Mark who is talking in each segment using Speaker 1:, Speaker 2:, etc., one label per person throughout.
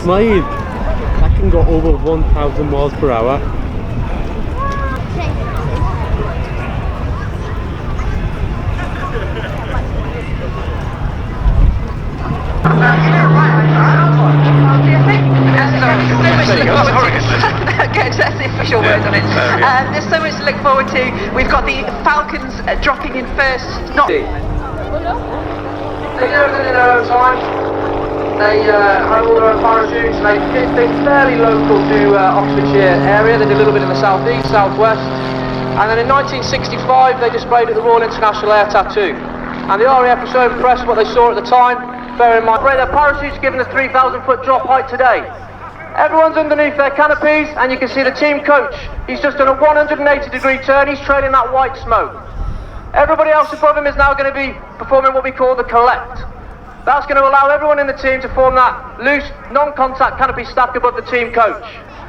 Speaker 1: Smile, that can go over 1,000 miles per hour.
Speaker 2: Good, that's the official word on it. There's so much to look forward to. We've got the Falcons dropping in first. Not. They do everything in their own time. They have all their own parachutes. They're fairly local to Oxfordshire area. They did a little bit in the southeast, southwest. And then in 1965 they displayed at the Royal International Air Tattoo. And the RAF were so impressed with what they saw at the time. Bear in mind, their parachutes given a 3,000 foot drop height today. Everyone's underneath their canopies, and you can see the team coach. He's just done a 180-degree turn. He's trailing that white smoke. Everybody else above him is now going to be performing what we call the collect. That's going to allow everyone in the team to form that loose, non-contact canopy stack above the team coach.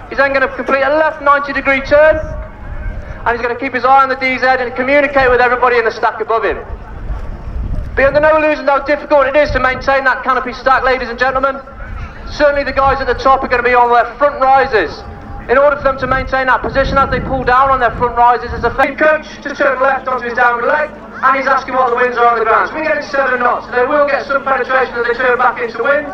Speaker 2: He's then going to complete a left 90-degree turn, and he's going to keep his eye on the DZ and communicate with everybody in the stack above him. Be under no illusion how difficult it is to maintain that canopy stack, ladies and gentlemen. Certainly the guys at the top are going to be on their front risers. In order for them to maintain that position as they pull down on their front risers, there's a fake coach to turn left onto his downward leg, and he's asking what the winds are on the ground. So we get 7 knots, so they will get some penetration as they turn back into wind.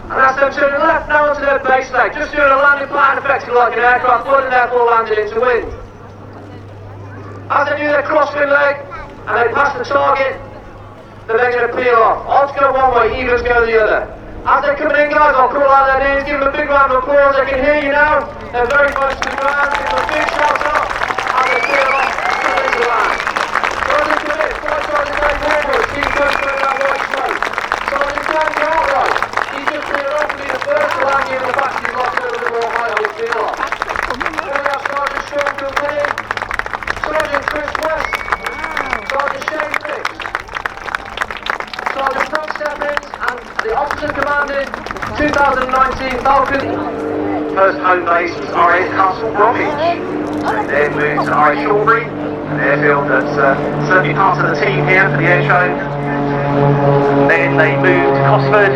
Speaker 2: And that's them turning left now onto their base leg, just doing a landing pattern effectively like an aircraft would, and therefore landing into wind. As they do their crosswind leg, and they pass the target, then they're going to peel off. Odds go one way, evens go the other. As they're coming in, guys, I'll crawl out their names, give them a big round of applause. I can hear you now. They're very close to the ground. Give them a big shout out. And they peel off, coming into land. Sergeant Commit, Flight Sergeant Dave Warwood, team coach for that white smoke. Sergeant Dan Cartwright, he's just been off to be the first to land in the back. He's lost a little bit more height on his peel off. Then we have Sergeant Sean Kilkenny, Sergeant Chris West, Sergeant Shane Fix, Sergeant Frank Stebbins, and the officer commanding 2019 Falcon. First home base was RAF Cosford Airshow. Then moved to RAF Shawbury, an airfield that's certainly part of the team here for the air show. Then they moved to Cosford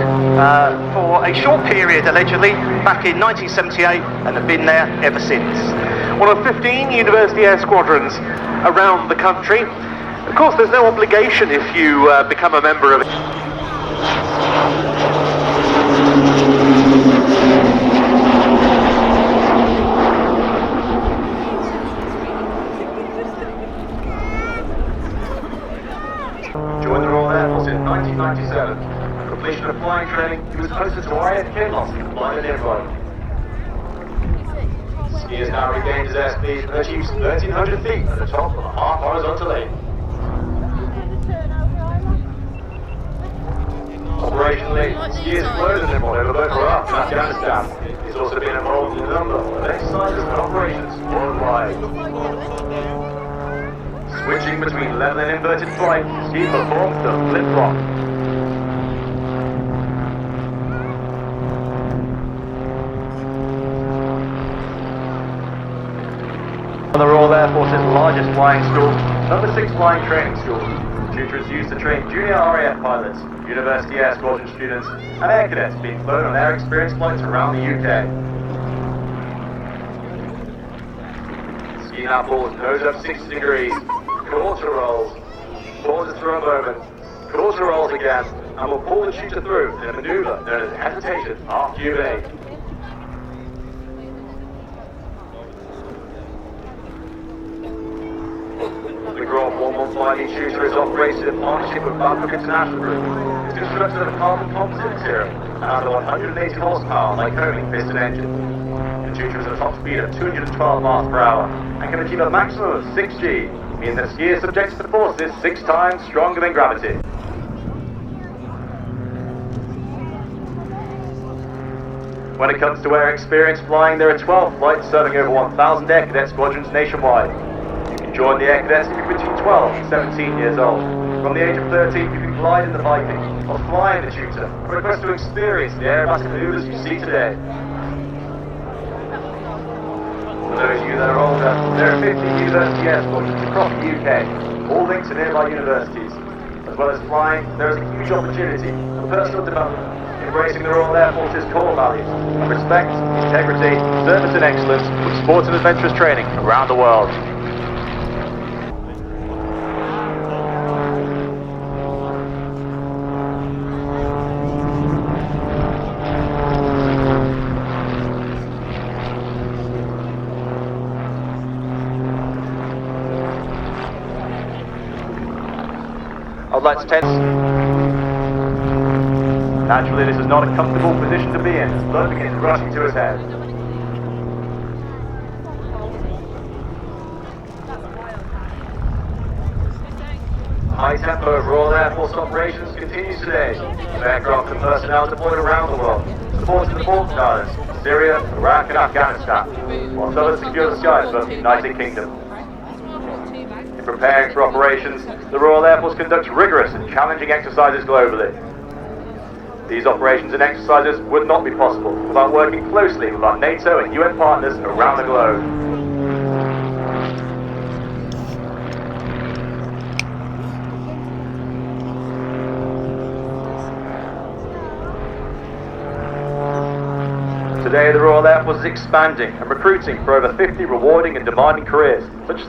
Speaker 2: for a short period, allegedly, back in 1978, and have been there ever since. One of 15 university air squadrons around the country. Of course, there's no obligation if you become a member of it. Joined the Royal Air Force in 1997. Completion of flying training, he was posted
Speaker 3: to Orion, Kinloss, flying an invite. Ski has now regained his airspeed and achieves 1,300 feet at the top of a half horizontal lane. Operationally, Ski has flown an invite over both RAF and Afghanistan. He's also been involved in a number of exercises and operations worldwide. Switching between level and inverted flight, Ski performs the flip-flop. The Royal Air Force's largest flying school, number 6 Flying Training School. The tutor is used to train junior RAF pilots, University Air Squadron students, and air cadets being flown on air experience flights around the UK. Ski now pulls nose up 60 degrees, quarter rolls, pauses for a moment, quarter rolls again, and will pull the shooter through in a maneuver known as hesitation after UA. The Grove 115 shooter is operated in partnership with Babcock International Group. It's constructed of a carbon composite material and has a 180 horsepower Lycoming piston engine. The shooter has a top speed of 212 miles per hour and can achieve a maximum of 6G, meaning that ski is subject to forces 6 times stronger than gravity. When it comes to air experience flying, there are 12 flights serving over 1,000 air cadet squadrons nationwide. You can join the air cadets if you're between 12 and 17 years old. From the age of 13, you can glide in the Viking, or fly in the Tutor, or request to experience the aerobatic maneuvers you see today. For those of you that are older, there are 50 university air squadrons across the UK, all linked to nearby universities. As well as flying, there is a huge opportunity for personal development, embracing the Royal Air Force's core values of respect, integrity, service and excellence with sports and adventurous training around the world. I'd like to test. Naturally, this is not a comfortable position to be in as blood begins rushing to his head. High tempo of Royal Air Force operations continues today, with aircraft and personnel deployed around the world, supporting the Balkan Islands, Syria, Iraq and Afghanistan, whilst others secure the skies above the United Kingdom. Preparing for operations, the Royal Air Force conducts rigorous and challenging exercises globally. These operations and exercises would not be possible without working closely with our NATO and UN partners around the globe. Today, the Royal Air Force is expanding and recruiting for over 50 rewarding and demanding careers, such as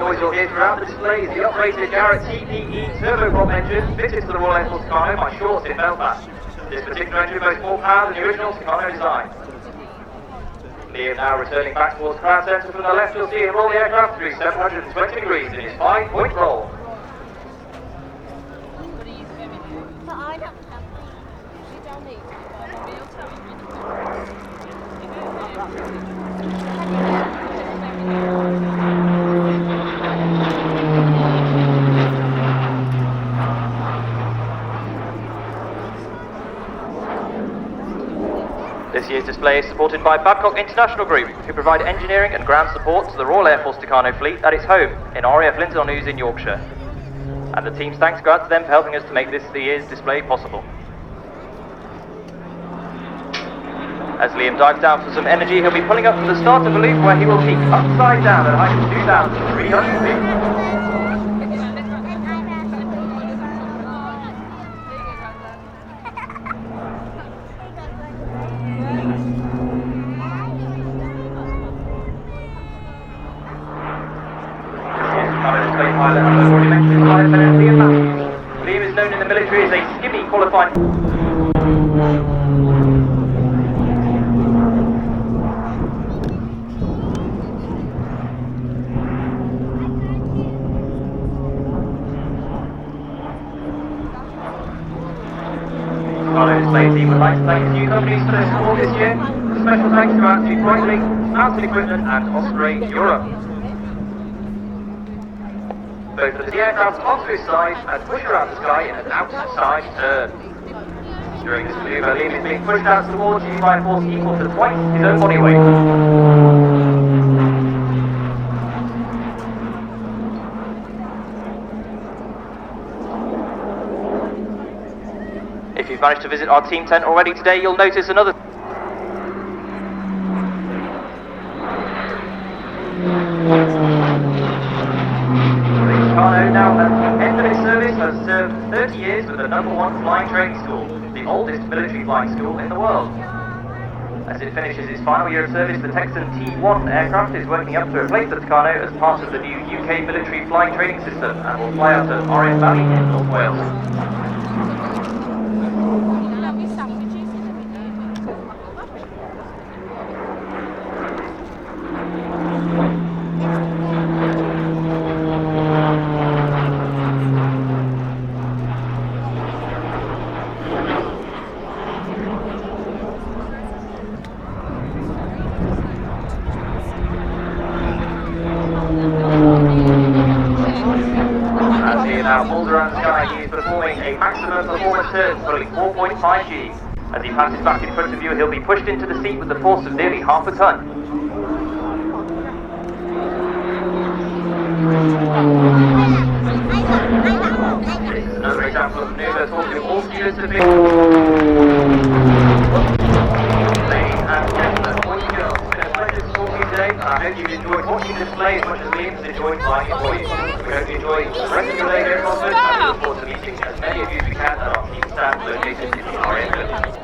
Speaker 3: noise you'll hear throughout the display is the operated Garrett TPE turboprop engine fitted to the Royal Air Force Tucano by Shorts in Belfast. This particular engine boasts more power than the original Tucano design. Liam now returning back towards Command Centre. From the left you'll see him roll the aircraft through 720 degrees in his 5-point roll. This year's display is supported by Babcock International Group, who provide engineering and ground support to the Royal Air Force Tucano fleet at its home in RAF Linton-on-Ouse in Yorkshire. And the team's thanks go out to them for helping us to make this year's display possible. As Liam dives down for some energy, he'll be pulling up from the start of the loop where he will peak upside down at a height of 2,300 feet. Liam is known in the military as a skivvy qualified. Airway team would like to thank a few companies for their support this year. Special thanks to our two Brightling, Mountain Equipment and Osprey Europe. Both of the aircraft onto his side and push around the sky in an outside turn. During this maneuver, Liam is being pushed out towards you by a force equal to twice his own body weight. If you've managed to visit our team tent already today, you'll notice another... Tucano, now at the end of its service, has served 30 years with the #1 flying training school, the oldest military flying school in the world. As it finishes its final year of service, the Texan T-1 aircraft is working up to replace the Tucano as part of the new UK military flying training system and will fly out of Orion Valley in North Wales. Now pulled around the sky, he is performing a maximum performance turn, pulling 4.5 G. As he passes back in front of you, he'll be pushed into the seat with the force of nearly half a ton. This is another example of maneuver talking all students have been. Ladies and gentlemen, boys and girls, it's been a pleasure to talk to you today, and I hope you've enjoyed watching the display as much as Liam has enjoyed flying it for you. We hope you enjoy the rest of your day here at Cosford, and we look forward to meeting as many of you as we can at our team stand located in the Orion building.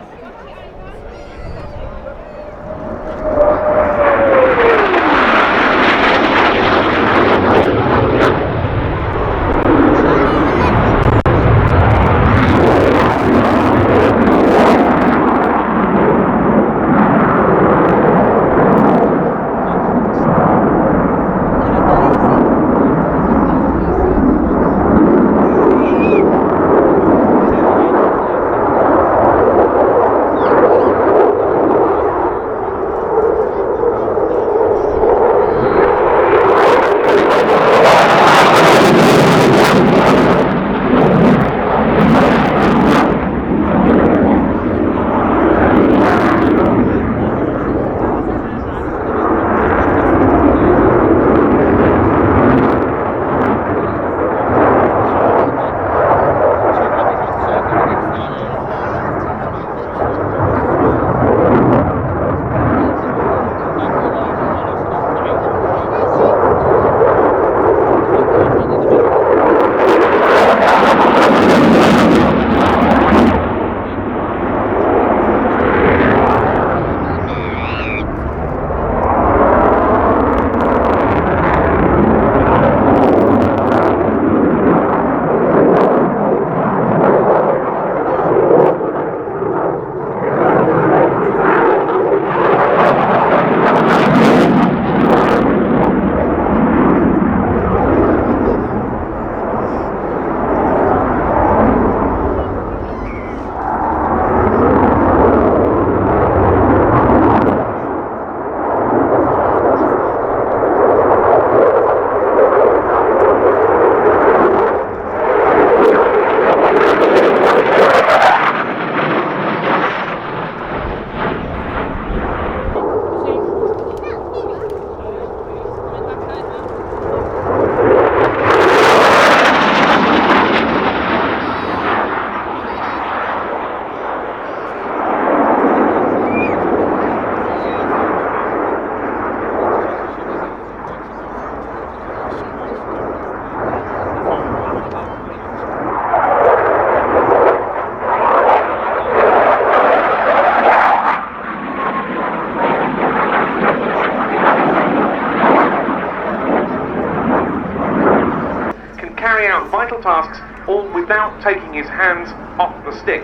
Speaker 4: carry out vital tasks all without taking his hands off the stick.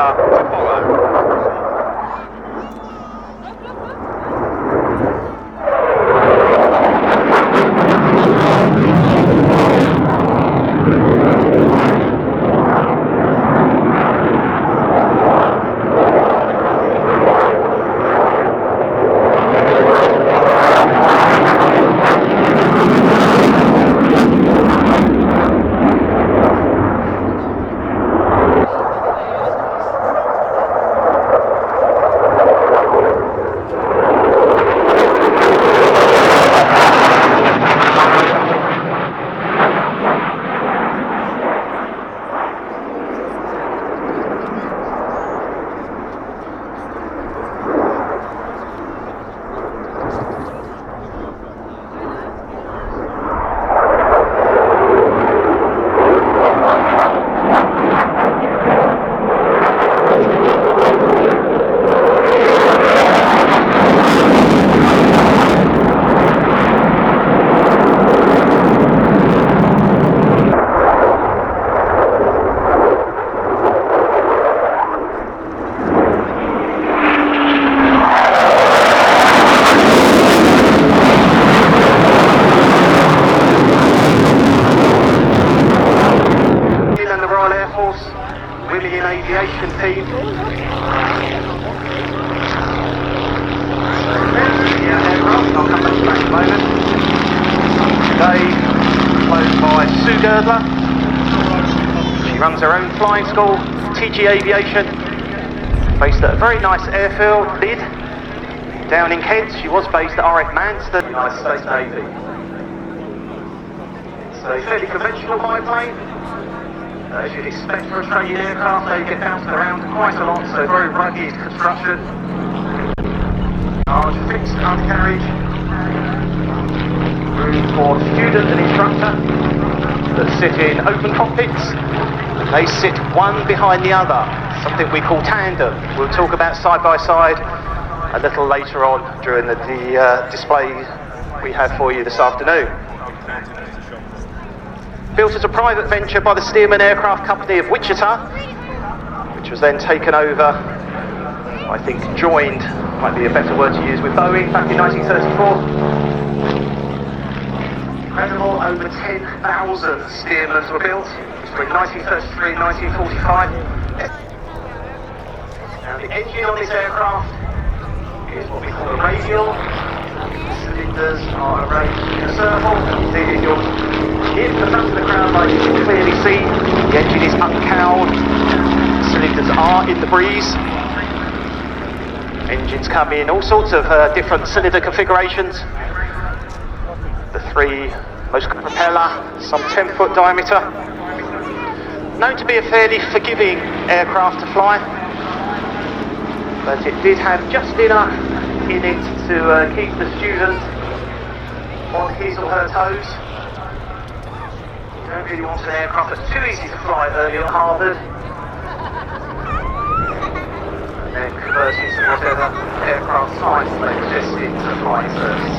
Speaker 4: are to follow. Aviation team. Aircraft, I'll come back to that in a moment. Today, flown by Sue Girdler. She runs her own flying school, TG Aviation, based at a very nice airfield, Lid, down in Kent. She was based at RAF Manston, United States Navy. It's a fairly conventional biplane. As you'd expect for Australian aircraft, they get bounced around quite a lot, so very rugged construction. Large fixed undercarriage. Room for student and instructor that sit in open cockpits. They sit one behind the other, something we call tandem. We'll talk about side by side a little later on during the display we have for you this afternoon. Built as a private venture by the Stearman Aircraft Company of Wichita, which was then taken over, I think joined, might be a better word to use, with Boeing back in 1934. Incredible, over 10,000 Stearmans were built between 1933 and 1945. Now the engine on this aircraft is what we call a radial. Cylinders are arranged in a circle. Indeed, you're in the front of the crowd, like you can clearly see, the engine is uncowled, cylinders are in the breeze. Engines come in all sorts of different cylinder configurations. The three most propeller, some 10-foot diameter. Known to be a fairly forgiving aircraft to fly, but it did have just enough in it to keep the student on his or her toes. You don't really want an aircraft that's too easy to fly early on Harvard, and then convert into whatever aircraft type they exist into flying service.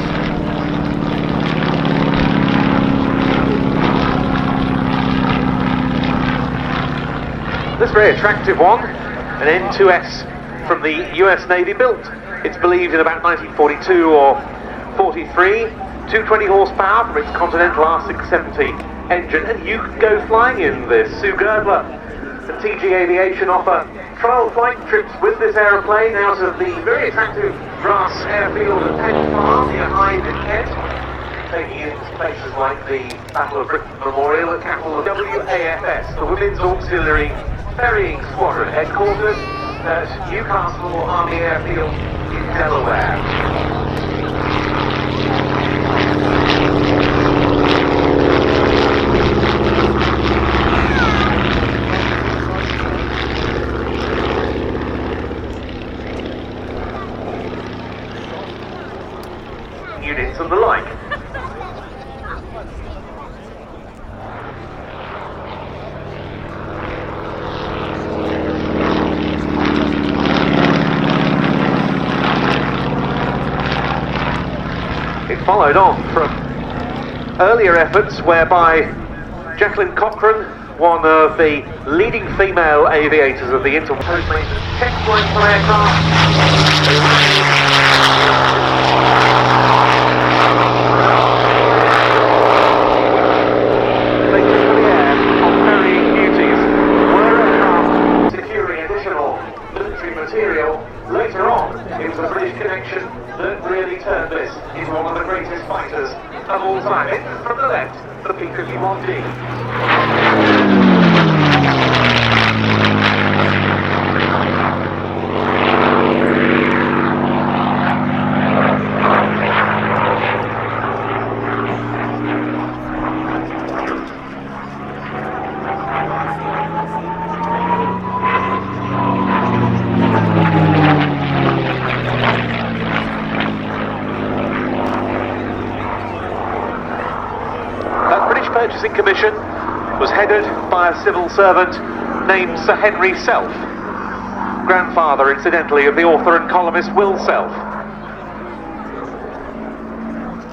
Speaker 4: This very attractive one, an N2S from the US Navy built. It's believed in about 1942 or 43, 220 horsepower from its Continental R670 engine, and you can go flying in this. Sue Girdler and TG Aviation offer trial flight trips with this aeroplane out of the very attractive grass airfield at Penn Farm near Hyde in Kent, taking it to places like the Battle of Britain Memorial at capital WAFS, the Women's Auxiliary Ferrying Squadron headquarters at Newcastle Army Airfield in Delaware. Units and the like. It followed on from earlier efforts whereby Jacqueline Cochran one of the leading female aviators of the Postmates Czech Gripen aircraft. They took to the air on ferrying duties, were aircraft securing additional military material. Later on, it was a British connection that really turned this into one of the greatest fighters of all time. In from the left, the P-51D. Purchasing Commission was headed by a civil servant named Sir Henry Self, grandfather, incidentally, of the author and columnist Will Self.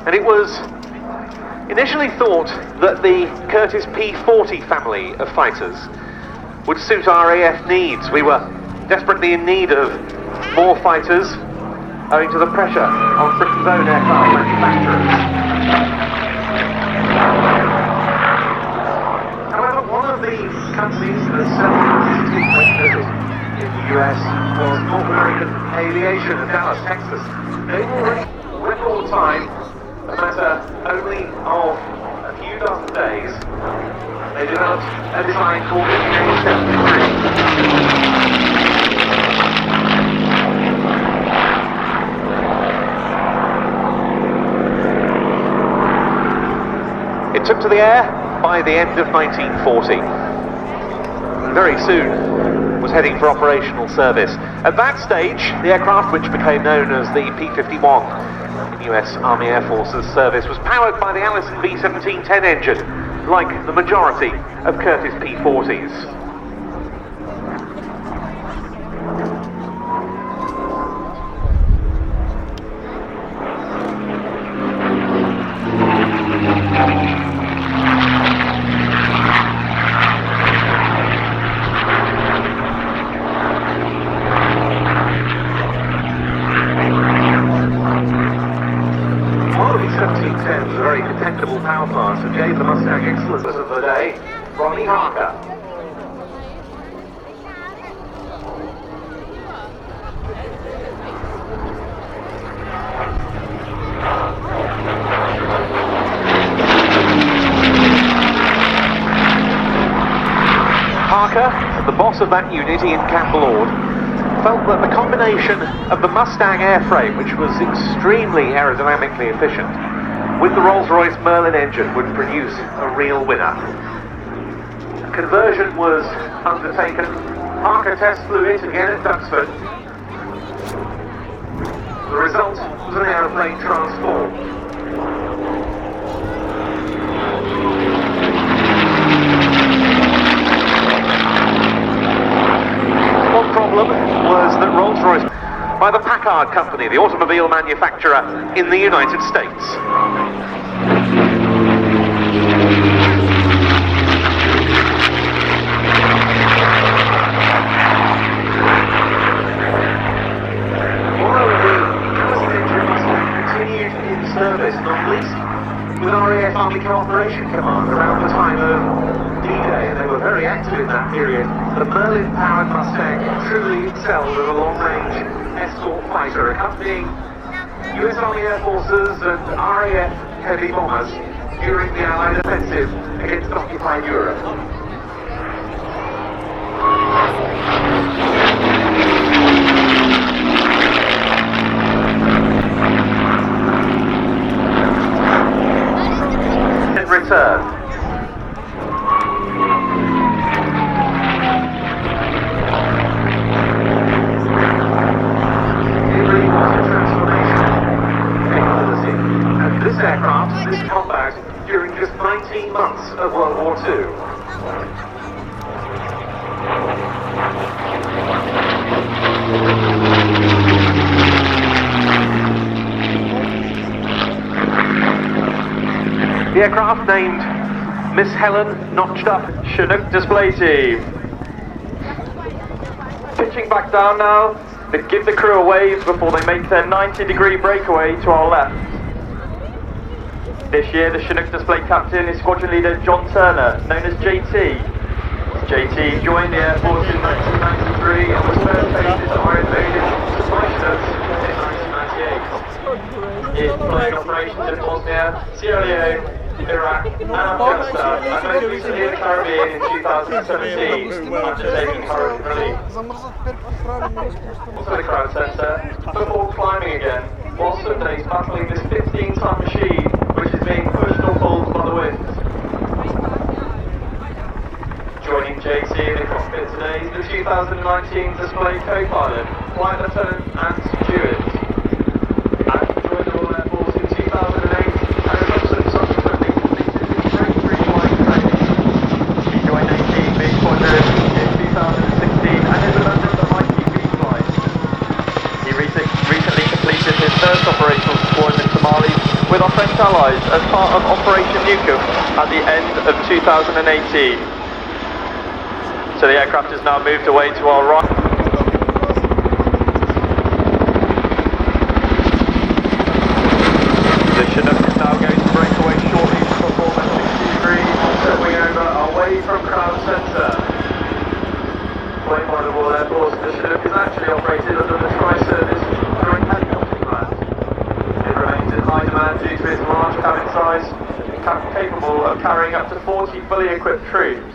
Speaker 4: And it was initially thought that the Curtiss P-40 family of fighters would suit our AF needs. We were desperately in need of more fighters, owing to the pressure on Britain's own aircraft manufacturers. Companies that sell fighters in the US was North American Aviation in Dallas, Texas. They were in record time, a matter only of a few dozen days. They developed a design called the A73. It took to the air by the end of 1940. Very soon was heading for operational service. At that stage, the aircraft, which became known as the P-51 in US Army Air Force's service, was powered by the Allison V-1710 engine, like the majority of Curtiss P-40s. Power plant that gave the Mustang excellence of the day, Ronnie Harker. Harker, the boss of that unit, Ian Campbell-Ord, felt that the combination of the Mustang airframe, which was extremely aerodynamically efficient, with the Rolls-Royce Merlin engine would produce a real winner. Conversion was undertaken. Harker test flew it again at Duxford. The result was an aeroplane transformed. One problem was that Rolls-Royce, by the Packard Company, the automobile manufacturer in the United States. Moreover, the Allison engine Mustang continued in service, not least with RAF Army Cooperation Command around the time of D-Day, and they were very active in that period. The Merlin-powered Mustang truly excelled as a long-range escort fighter, accompanying US Army Air Forces and RAF heavy bombers during the Allied offensive against occupied Europe. In return, this aircraft, this combat, during just 19 months of World War II. The aircraft, named Miss Helen notched up. Chinook display team. Pitching back down now. They give the crew a wave before they make their 90-degree breakaway to our left. This year, the Chinook display captain is squadron leader John Turner, known as JT. JT joined the Air Force in 1993 and was first posted to Iron Maiden supply Chinooks in 1998. He deployed operations in Bosnia, Sierra Leone, Iraq and Afghanistan, and most recently in the Caribbean in 2017 after taking hurricane relief. Also the crowd centre, before climbing again, while Sundays battling this 15-ton machine which is being pushed or pulled by the wind. Joining JT in the cockpit today is the 2019 display co-pilot, Flight Lieutenant and Stewart. And joined the Royal Air Force in 2008 and has subsequently completed his grade 3 flying training. He joined AT Big Squadron in 2016 and is a member of the ITB flight. He recently completed his first operational deployment to Mali with our French allies as part of Operation Nukem at the end of 2018. So the aircraft has now moved away to our right. The Chinook is now going to break away shortly for performance 60 degrees, circling over away from Crown Centre. Played by the Royal Air Force, the Chinook is actually operated under the Tri-Service Joint Helicopter Plan. It remains in high demand due to its large cabin size, capable of carrying up to 40 fully equipped troops.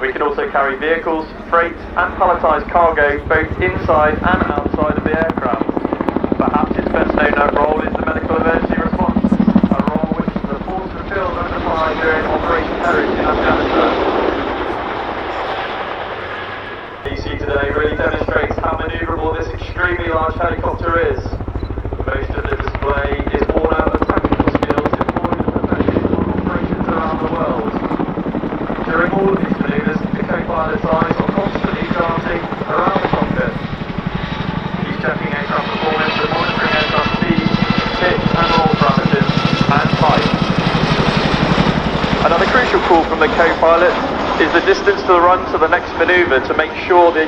Speaker 4: We can also carry vehicles, freight and palletised cargo both inside and outside of the aircraft. Perhaps its best known role is the medical emergency response, a role which the force fulfilled under fire during Operation Herrick in Afghanistan. What you see today really demonstrates how manoeuvrable this extremely large helicopter is. Most of the display is born out of tactical skills employed and perfected on operations around the world. During all of these manoeuvres, the co-pilot's eyes are constantly dancing around the cockpit. He's checking aircraft performance and monitoring aircraft speed, pitch and roll parameters, and height. Another crucial call from the co-pilot is the distance to the run to the next manoeuvre to make sure they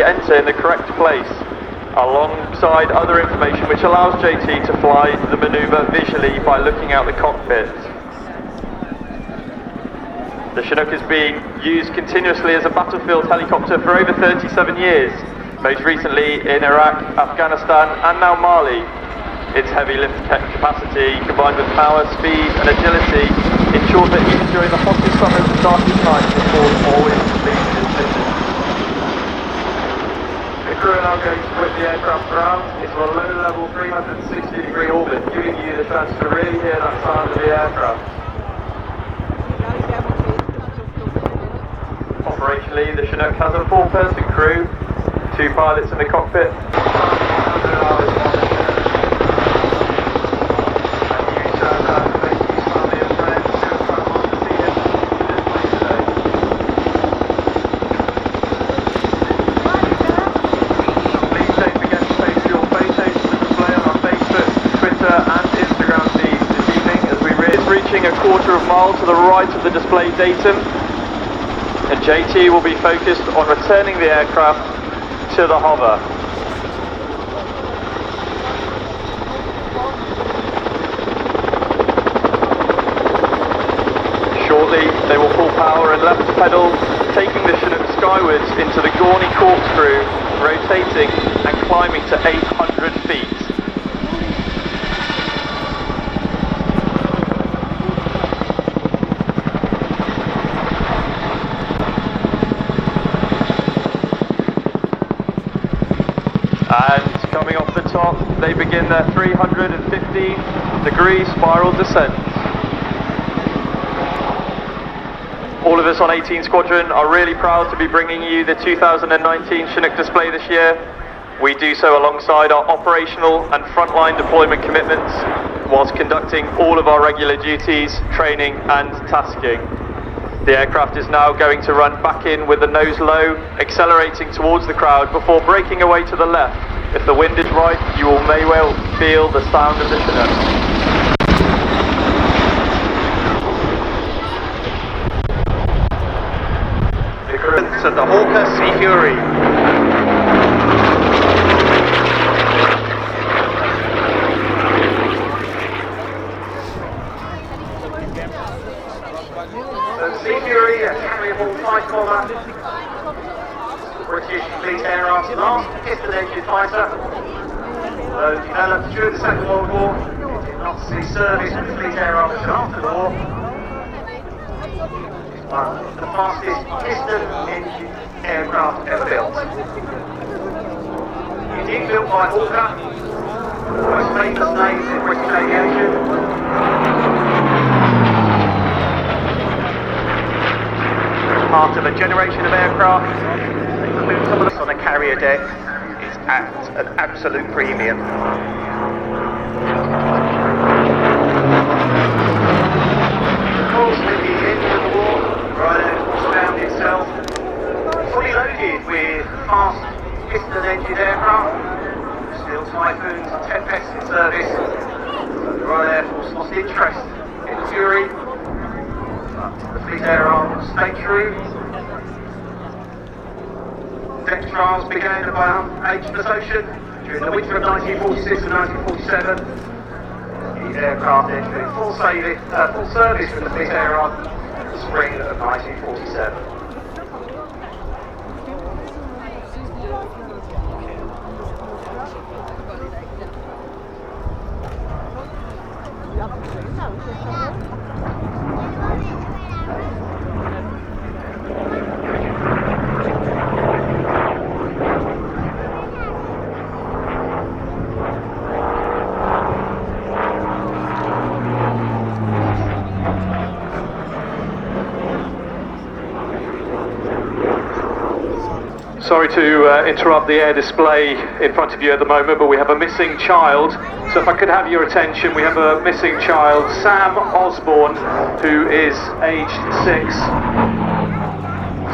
Speaker 4: enter in the correct place, alongside other information which allows JT to fly the manoeuvre visually by looking out the cockpit. The Chinook is being used continuously as a battlefield helicopter for over 37 years, most recently in Iraq, Afghanistan and now Mali. Its heavy lift capacity, combined with power, speed and agility, ensures that even during the hottest summers and darkest nights, the force always completes its mission. The crew are now going to whip the aircraft around into a low-level 360-degree orbit, giving you the chance to really hear that sound of the aircraft. Operationally, the Chinook has a 4-person crew, 2 pilots in the cockpit. Please don't forget to post your photos to display on our Facebook, Twitter and Instagram feeds this evening as we reaching a quarter of a mile to the right of the display datum. And JT will be focused on returning the aircraft to the hover. Shortly, they will pull power and left pedal, taking the Chinook skywards into the Gorney corkscrew, rotating and climbing to 800 feet. And coming off the top, they begin their 315-degree spiral descent. All of us on 18 Squadron are really proud to be bringing you the 2019 Chinook display this year. We do so alongside our operational and frontline deployment commitments, whilst conducting all of our regular duties, training and tasking. The aircraft is now going to run back in with the nose low, accelerating towards the crowd before breaking away to the left. If the wind is right, you may well feel the sound of the Chinook. photographs of the Hawker Sea Fury.
Speaker 3: The Sea Fury, a carryable fight bomber, the British Fleet Aircraft's last piston-engine fighter. Though developed during the Second World War, it did not see service with the Fleet Aircraft until after the war. It's one of the fastest piston-engine aircraft ever built. It is built by Hawker, the most famous names in British aviation. Part of a generation of aircraft. Include some of us on a carrier deck. It's at an absolute premium. Of course, with the end of the war, Royal Air Force found itself fully loaded with fast piston-engine aircraft. Still Typhoons and Tempests in service. So the Royal Air Force lost interest in the Fury. The Fleet Aircraft stayed true. Deck trials began about Ancient Ocean during the winter of 1946 and 1947. The aircraft entering full service with the Fleet Aircraft in the spring of 1947.
Speaker 4: Sorry to interrupt the air display in front of you at the moment, but we have a missing child. So if I could have your attention, we have a missing child, Sam Osborne, who is aged 6.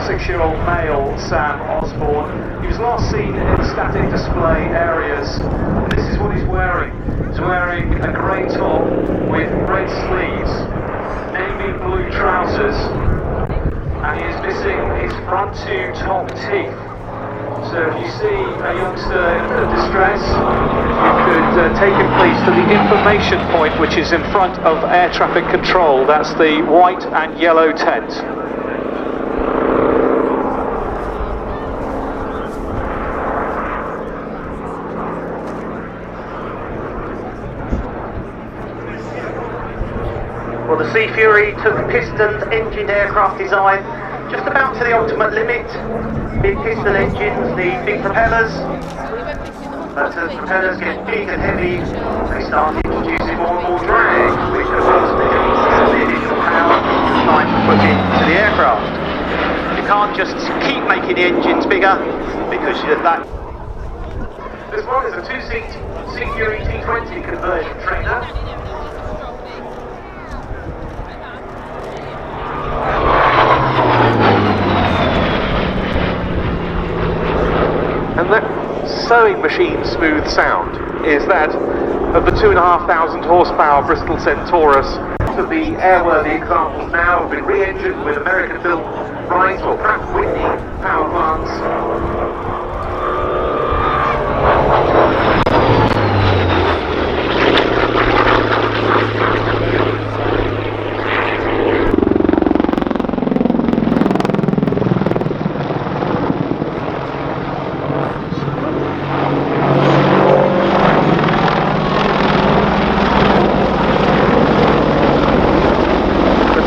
Speaker 4: 6-year-old male Sam Osborne. He was last seen in static display areas. And this is what he's wearing. He's wearing a grey top with red sleeves, navy blue trousers, and he is missing his front 2 top teeth. So if you see a youngster in a bit of distress, you could take him please to the information point, which is in front of air traffic control. That's the white and yellow tent.
Speaker 3: Well, the Sea Fury took pistoned engined aircraft design just about to the ultimate limit. Big piston engines need big propellers, but as propellers get big and heavy, they start introducing more and more drag, which of course decreases the additional power trying to put into the aircraft. You can't just keep making the engines bigger, because that. This one is a 2-seat Sea Fury T20 conversion trainer.
Speaker 4: And that sewing machine smooth sound is that of the 2,500 horsepower Bristol Centaurus.
Speaker 3: Most of the airworthy examples now have been re-engined with American-built Wright or Pratt & Whitney power plants.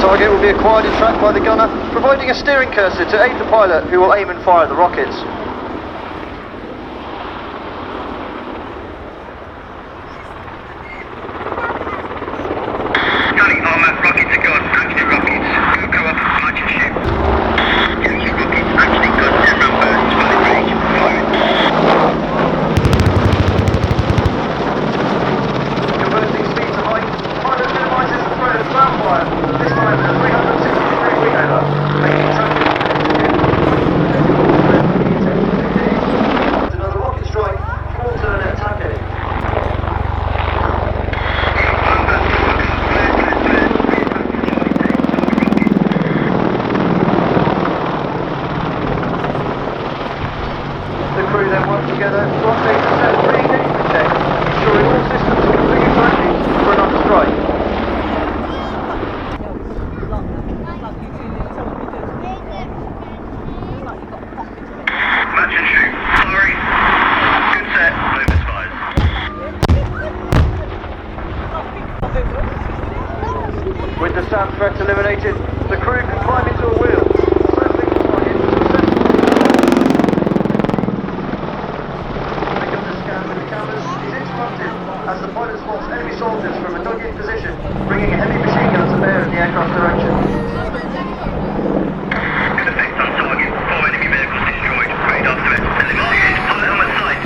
Speaker 5: Target will be acquired and tracked by the gunner, providing a steering cursor to aid the pilot, who will aim and fire the rockets.
Speaker 3: Scanning RAF rockets are gone. Action rockets. Go up and launch and shoot. Action rockets. Action gun. Stearman bursts. Pilot range. Firing.
Speaker 5: Converting speed to height, pilot minimises the threat of ground fire, this time at a 360 degree window, making then work together to update and set pre-engagement checks, ensuring all systems are configured correctly for another strike.
Speaker 3: Match and shoot. Sorry. Good set. Focus fires.
Speaker 5: With the SAM threat eliminated, the crew can climb into a wheel, circling the target to assess the scan with the cameras is interrupted as the pilot spots enemy soldiers from a dug-in position, bringing a heavy machine gun to bear in the aircraft direction.
Speaker 3: Good effect on target. 4 enemy vehicles destroyed. Radar threat eliminated. Pilot on sight.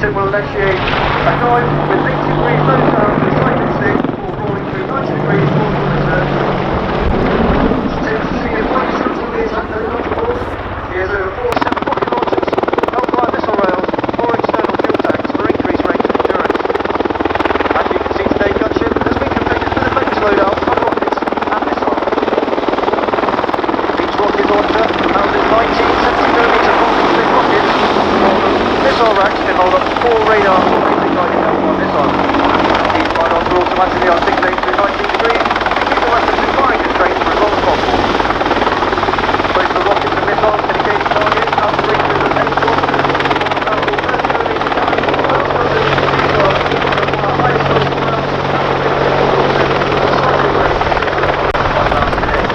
Speaker 5: Tip will initiate a dive with 80 degrees nose down to the cycling stick before rolling through 90 degrees forward to return. Tip to see if one shuttle is at the launch board. He has over 4 separate rocket launchers, Hellfire missile rails, 4 external fuel tanks for increased range and endurance. As you can see today, gunship has been configured with a base loadout of rockets and missiles. Each rocket launcher houses 19 70mm propulsive rockets, while the missile racks can hold up to 4 radar or laser guided Hellfire missiles. These sidearms are automatically articulated through 90 degrees to keep the weapons in firing constraints for as long as possible. Both the rockets and missiles can engage targets out to ranges of 8 kilometers. Powerful 30mm cannon or burst guns in the fuselage can fire high explosive rounds of powerful 50 cycling range of 605 rounds per day.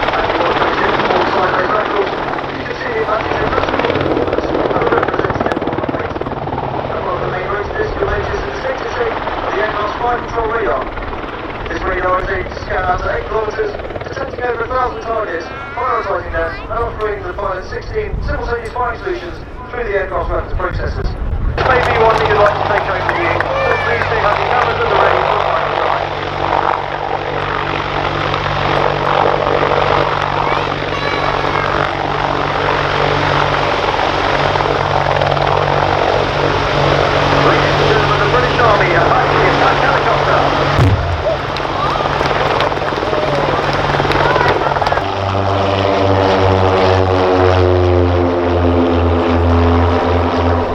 Speaker 5: As you watch those ships fall sideways laterals, you can see the advantage of vertical performance and a representative on the plate. Above the main rotor disc, you'll notice the distinctive shape of the aircraft's fire control radar. This radar is able to scan out to 8 kilometers, detecting over 1,000 targets, prioritising them, and offering the pilot 16 simultaneous firing solutions through the aircraft's weapons processors. This may be one that you'd like to take home with you, so please do have your cameras at the ready for the final drive. Ladies and gentlemen, the British Army are back to the attack helicopter.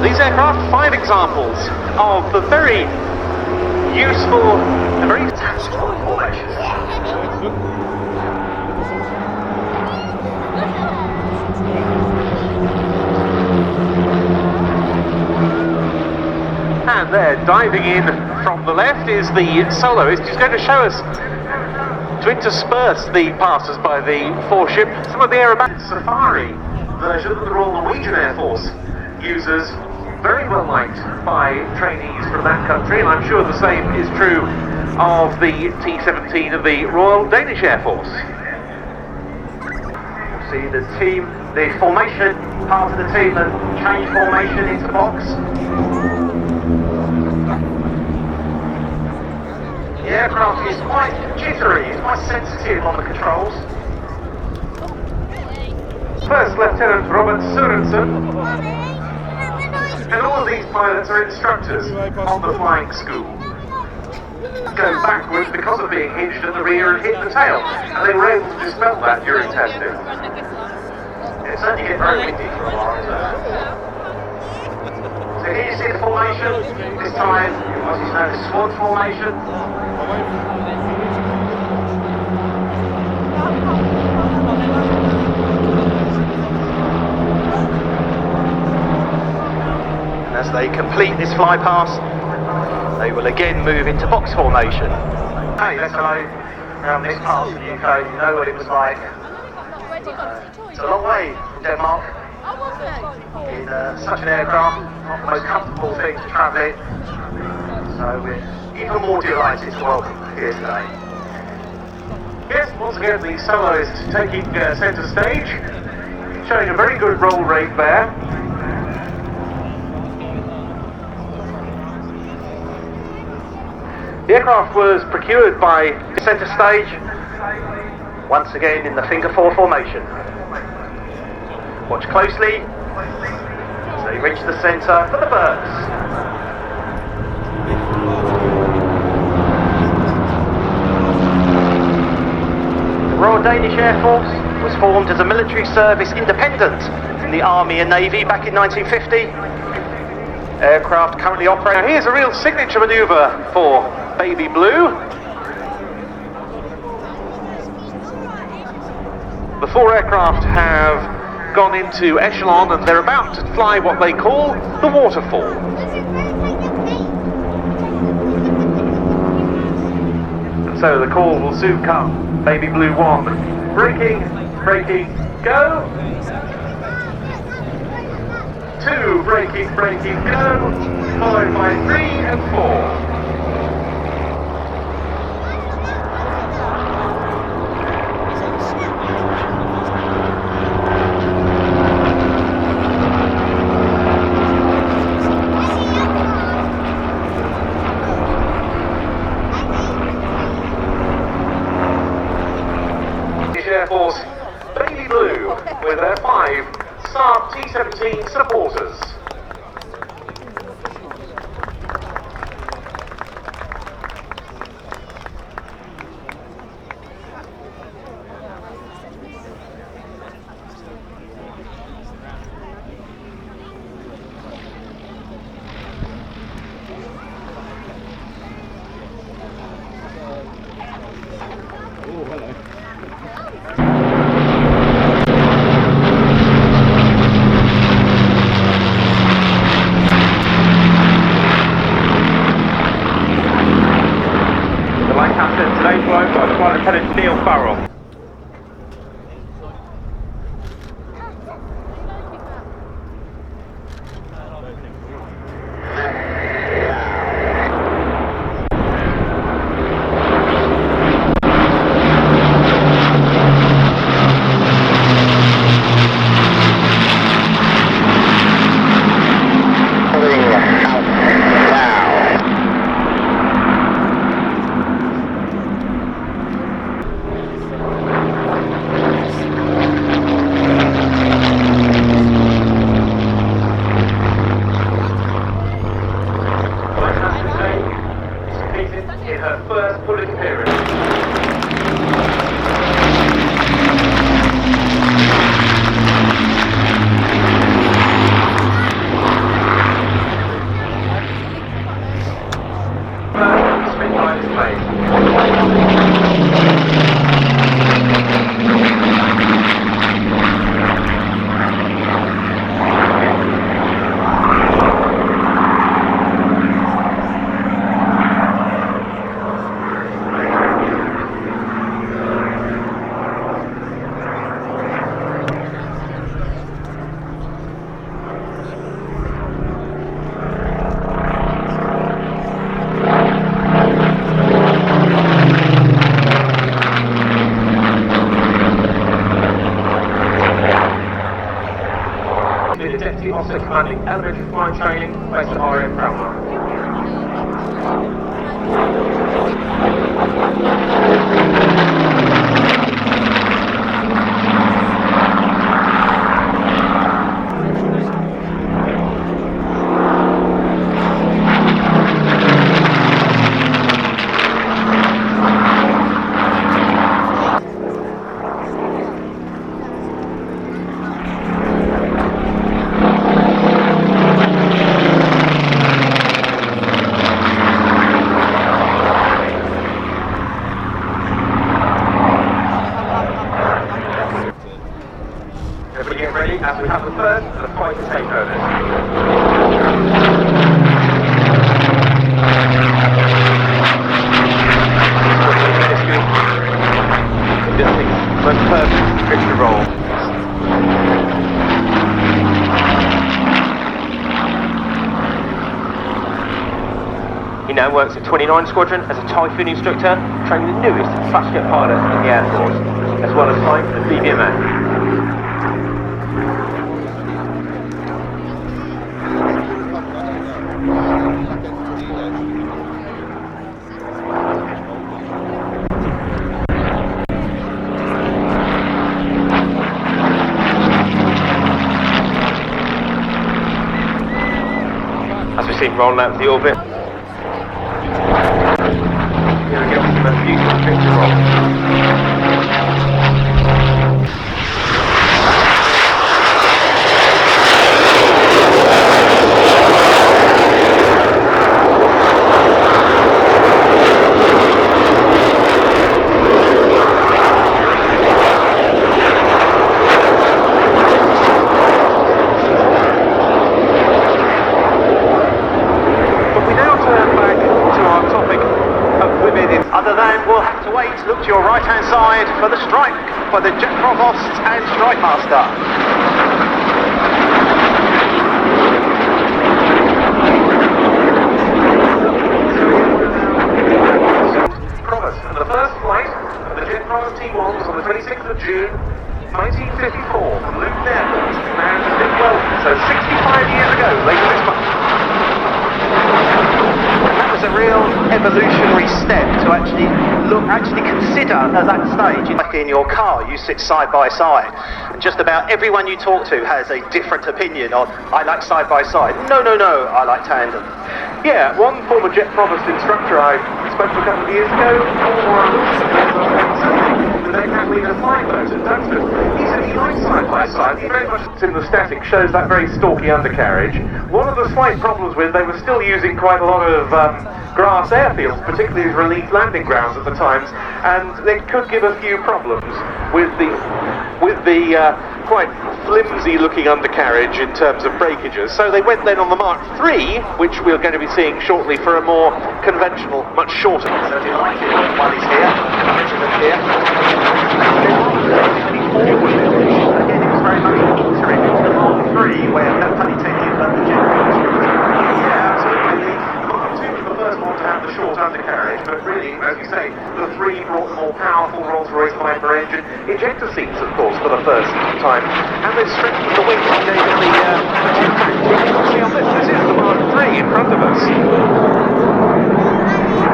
Speaker 4: These aircraft, 5 examples of the very useful and very tactical formation. And there, diving in from the left is the soloist who's going to show us, to intersperse the passes by the 4-ship, some of the Aerobatics Safari version that the Royal Norwegian Air Force uses, very well liked by trainees from that country, and I'm sure the same is true of the T-17 of the Royal Danish Air Force. You'll see the team, the formation, part of the team that changed formation into box. The aircraft is quite jittery, it's quite sensitive on the controls. First Lieutenant Robert Sørensen, and all of these pilots are instructors on the flying school. Go backwards because of being hinged at the rear and hit the tail, and they were able to dispel that during testing. It certainly get very windy for a while. So here you see the formation, this time what is known as squad formation.
Speaker 5: As they complete this fly pass, they will again move into box formation.
Speaker 3: Hey, let's hello. Around this part of the UK, you know what it was like. It's a long way from Denmark. In such an aircraft, not the most comfortable thing to travel in. So we're even more delighted to welcome here today.
Speaker 4: Yes, once again the soloist taking centre stage, showing a very good roll rate there. The aircraft was procured by centre stage, once again in the finger 4 formation. Watch closely as they reach the centre for the burst. The Royal Danish Air Force
Speaker 5: was formed as a military service independent from the Army and Navy back in 1950. Aircraft currently operating.
Speaker 4: Now here's a real signature manoeuvre for Baby Blue. The four aircraft have gone into echelon and they're about to fly what they call the waterfall. And so the call will soon come. Baby Blue 1. Braking, braking, go. 2, braking, braking, go. Followed by 3 and 4. Air Force Baby Blue with their 5 Saab T-17 supporters. Today's flight by Flight Lieutenant Neil Farrell. Officer commanding elementary flying training based at RAF Cosford. As we have the first and the fighter takeovers. Most perfect picture roll. He now works at 29 Squadron as a Typhoon instructor, training the newest fast jet pilots in the Air Force, as well as flying for the BBMF. As we see him rolling out of the orbit. Here we go, some beautiful picture roll.
Speaker 5: inside for the strike, for the Jet Provost and Strike Master.
Speaker 4: Promise, and the first flight of the Jet Provost T1 was on the 26th of June 1954 from Luton Airport and Spitfire, so 65 years ago, later this month.
Speaker 5: That was a real evolutionary step to actually consider at that stage. Like in your car, you sit side by side, and just about everyone you talk to has a different opinion on, I like side by side. No, I like tandem.
Speaker 4: Yeah, one former Jet Provost instructor I spoke to a couple of years ago, they can't leave a flying boat at Duxton. He said he likes side by side. He very much in the static shows that very stalky undercarriage. One of the slight problems with, they were still using quite a lot of grass airfields, particularly as relief landing grounds at the times, and they could give a few problems with the quite flimsy looking undercarriage in terms of breakages. So they went then on the Mark III, which we're going to be seeing shortly, for a more conventional, much shorter.
Speaker 5: So delighted while he's here, here. Again, it was very much interim into the Mark III, where, no pun intended, but the Jet Provost.
Speaker 4: Yeah, absolutely. The Mark II was the first one to have the short undercarriage, but really, as you say, the III brought the more powerful Rolls-Royce Viper engine, ejector seats, of course, for the first time, and they've strengthened the wings and gave it the Tucano. See on this is the Mark III in front of us.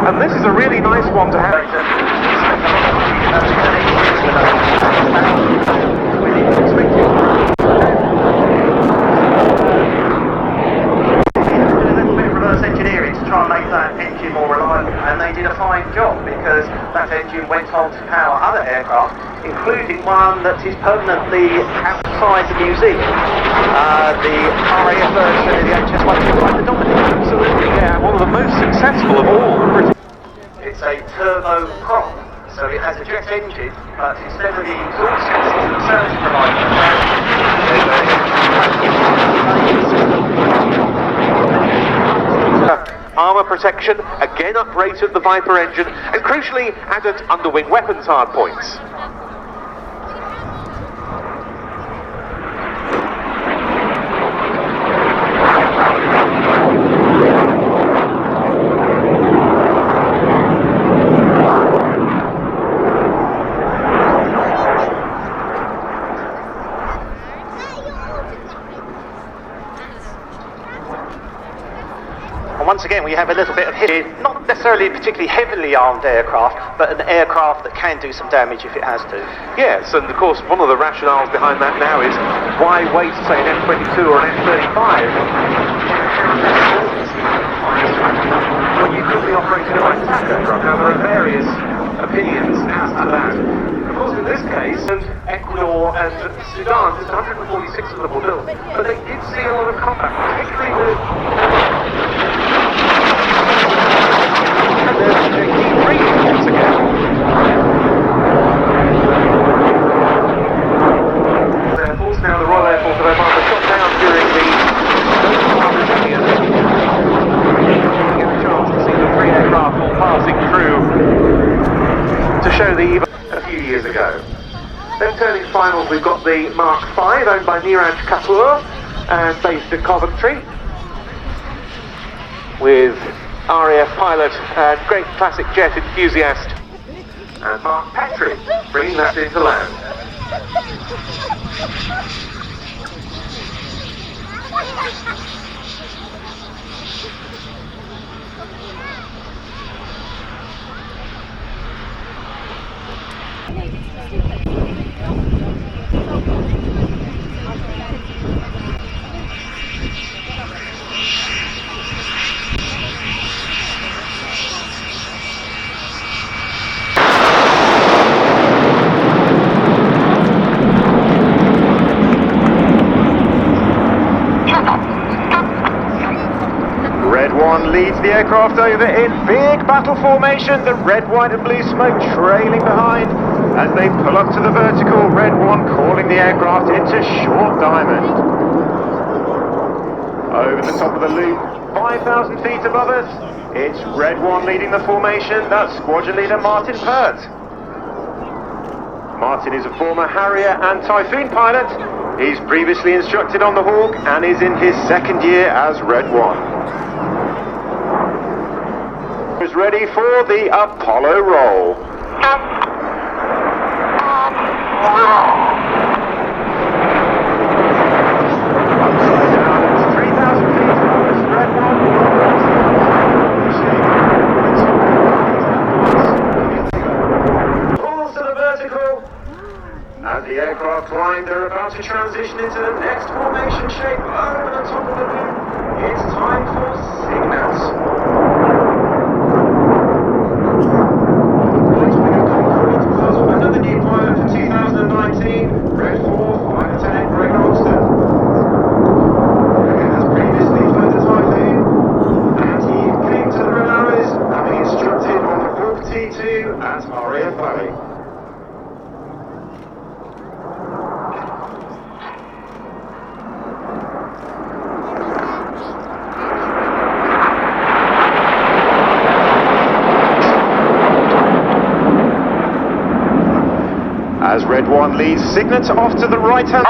Speaker 4: And this is a really nice one to have.
Speaker 5: Engineering to try and make that engine more reliable, and they did a fine job because that engine went on to power other aircraft, including one that is permanently outside the museum, the RAF version of the HS-159, the Dominic.
Speaker 4: Absolutely, yeah, one of the most successful of all.
Speaker 5: It's a turbo prop, so it has a jet engine, but instead of the exhaust system the service provider
Speaker 4: armour protection, again uprated the Viper engine, and crucially added underwing weapons hardpoints.
Speaker 5: Once again, we have a little bit of history, not necessarily a particularly heavily armed aircraft, but an aircraft that can do some damage if it has to.
Speaker 4: Yes, and of course one of the rationales behind that now is why waste, say, an F-22 or an F-35 when you could be operating a light attack aircraft. Now there are various opinions as to that. Of course in this case, Ecuador and Sudan, just 146 of them were built, but they did see a lot of combat, particularly with... And there's the Czech Gripen once again. The Air Force, now the Royal Air Force of Oman, was shot down during the rebellion. You get a chance to see the three aircraft all passing through to show the a few years ago. Then turning finals, we've got the Mark V, owned by Niraj Kapoor and based at Coventry, with RAF pilot and great classic jet enthusiast, and Mark Patrick bringing that into land.
Speaker 5: Leads the aircraft over in big battle formation, the red, white and blue smoke trailing behind as they pull up to the vertical. Red one calling the aircraft into short diamond. Over the top of the loop, 5,000 feet above us, it's red one leading the formation. That's squadron leader Martin Pert.
Speaker 4: Martin is a former Harrier and Typhoon pilot. He's previously instructed on the Hawk and is in his second year as Red 1. Is ready for the Apollo roll.
Speaker 3: As the aircraft climb, they're about to transition into the next formation shape over the top of the moon. It's time for signals. Right, we have gone for another new pilot for 2019, Red 4, Flight Lieutenant Greg Olston. Greg has previously flown the Typhoon, and he came to the Red Arrows having instructed on the Hawk T2 at RAF Valley.
Speaker 4: As Red 1 leads Signet off to the right hand.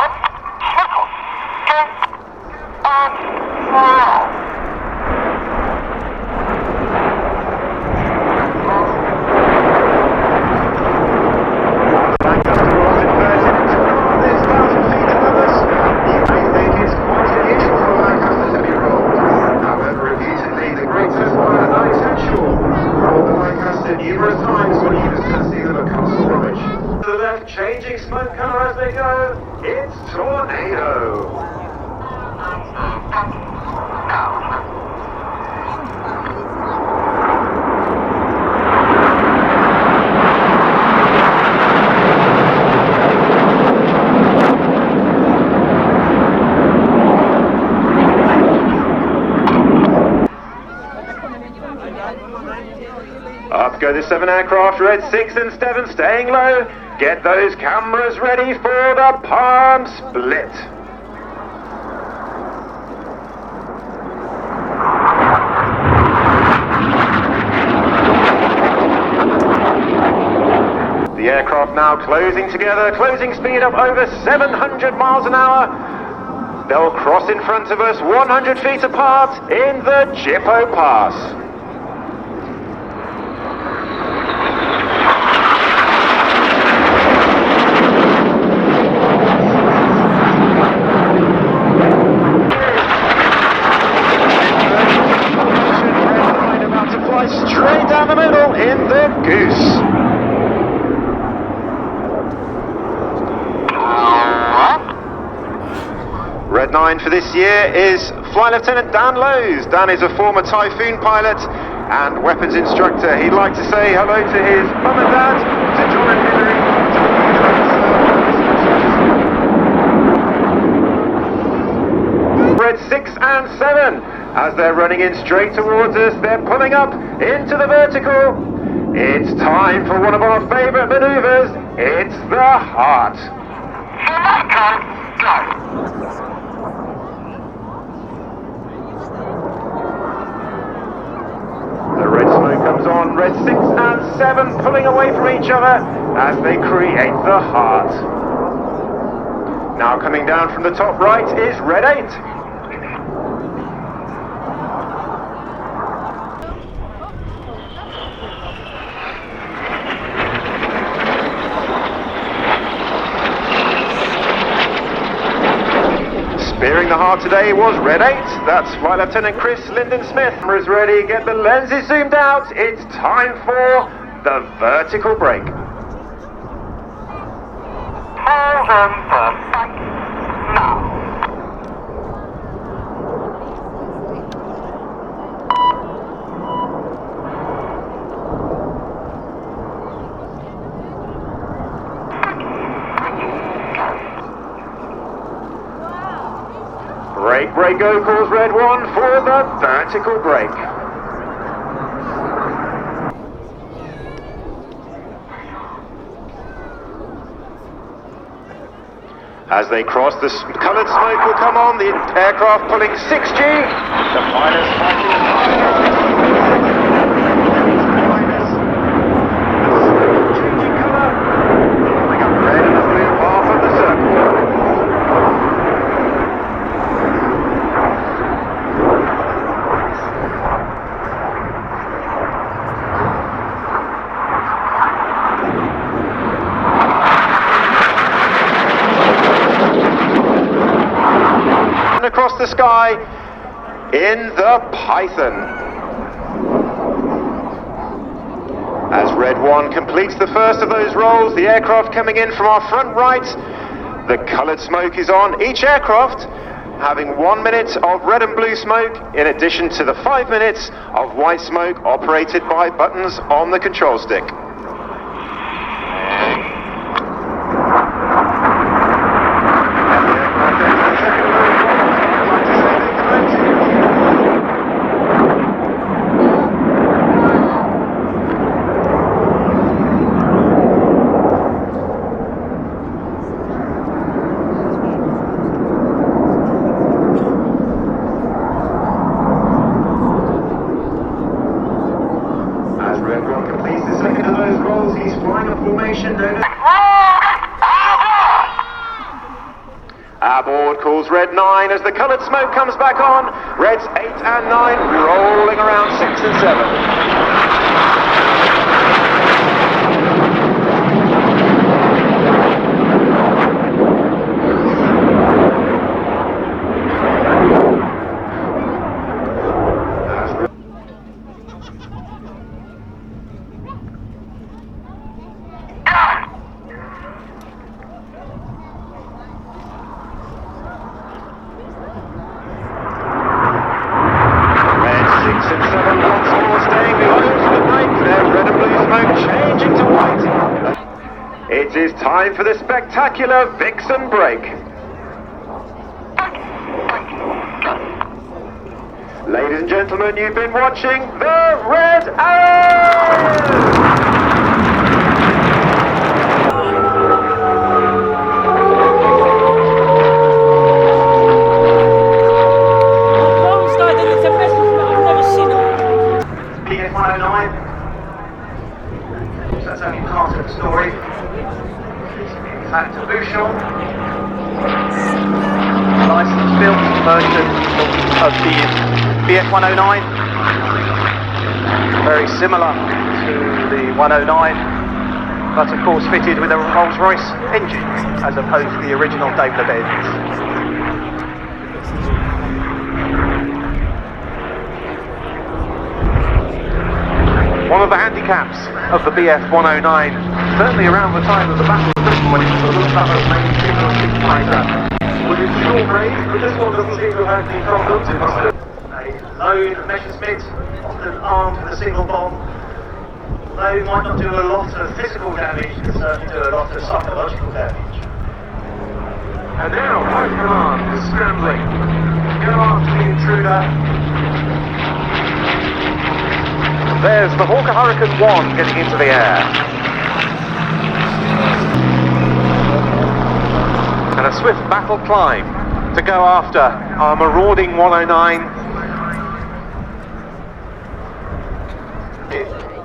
Speaker 3: Numerous times when he was testing them at Castle Bromwich. To the left, changing smoke colour as they go. It's Tornado.
Speaker 4: Up go the 7 aircraft, Red 6 and 7 staying low. Get those cameras ready for the palm split. The aircraft now closing together, closing speed up over 700 miles an hour. They'll cross in front of us 100 feet apart in the Jippo Pass. Straight down the middle in the Goose. Red 9 for this year is Flight Lieutenant Dan Lowes. Dan is a former Typhoon pilot and weapons instructor. He'd like to say hello to his mum and dad, to John and Hillary. Red 6 and 7. As they're running in straight towards us, they're pulling up into the vertical. It's time for one of our favourite manoeuvres. It's the Heart. The red smoke comes on, Red 6 and 7 pulling away from each other as they create the Heart. Now coming down from the top right is Red 8. Spearing the Heart today was Red 8. That's Flight Lieutenant Chris Lyndon Smith. Cameras ready, get the lenses zoomed out. It's time for the vertical break. Break, break, go, calls Red 1 for the vertical break. As they cross, the coloured smoke will come on, the aircraft pulling 6G. The pilots fighting changing colour. Coming up across the sky in the Python. As Red 1 completes the first of those rolls, the aircraft coming in from our front right, the coloured smoke is on. Each aircraft having 1 minute of red and blue smoke in addition to the 5 minutes of white smoke operated by buttons on the control stick. Our board calls Red 9 as the coloured smoke comes back on. Reds 8 and 9 rolling around 6 and 7. It is time for the spectacular Vixen break. Ladies and gentlemen, you've been watching the Red Arrow!
Speaker 3: BF109. That's only part of the story. In fact, a Buchon, licensed built version of the BF109, very similar to the 109, but of course fitted with a Rolls-Royce engine as opposed to the original Daimler Benz.
Speaker 4: One of the handicaps of the BF109, certainly around the time of the Battle of Britain when it was a little tougher than maybe fighter, was its short range, but this one doesn't seem to have had any problems. It must have a lone Messerschmitt, often armed with a single bomb. Though it might not do a lot of physical damage, it can certainly do a lot of psychological damage. And now, High Command is scrambling. Go after the intruder. There's the Hawker Hurricane 1 getting into the air. And a swift battle climb to go after our marauding 109.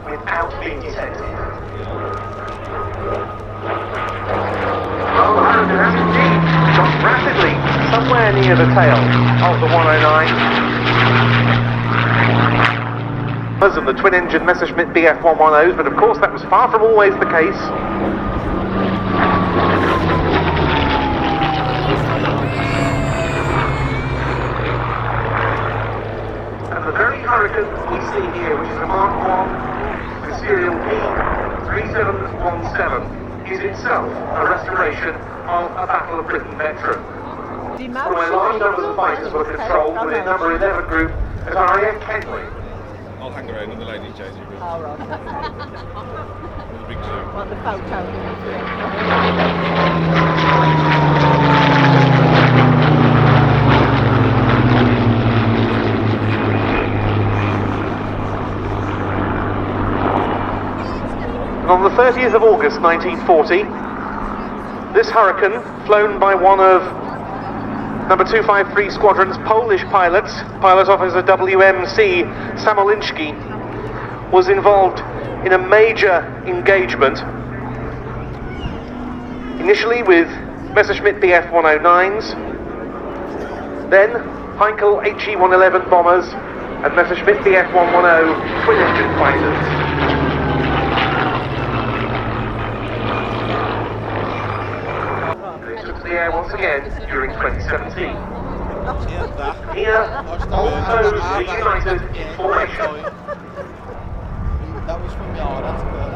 Speaker 3: Without being detected.
Speaker 4: Well, the Hurricane has indeed got rapidly somewhere near the tail of the 109. And the twin-engine Messerschmitt BF110s, but of course that was far from always the case. And the very Hurricane we see here, which is a Mark 1 with serial P-3 is itself a restoration of a Battle of Britain veteran. One where large numbers of fighters were controlled with a number 11 group at RAF Kenley.
Speaker 6: I'll hang around on the ladies' changing room.
Speaker 7: Oh, right.
Speaker 6: With a big zoom.
Speaker 7: Want the photo?
Speaker 4: And on the 30th of August 1940, this Hurricane, flown by one of Number 253 Squadron's Polish pilots, Pilot Officer WMC Samolinski, was involved in a major engagement, initially with Messerschmitt BF109s, then Heinkel HE-111 bombers and Messerschmitt BF110 twin-engine fighters. They took to the air once again during 2017.
Speaker 3: Here, all foes reunited in formation.
Speaker 7: That was from the that's good.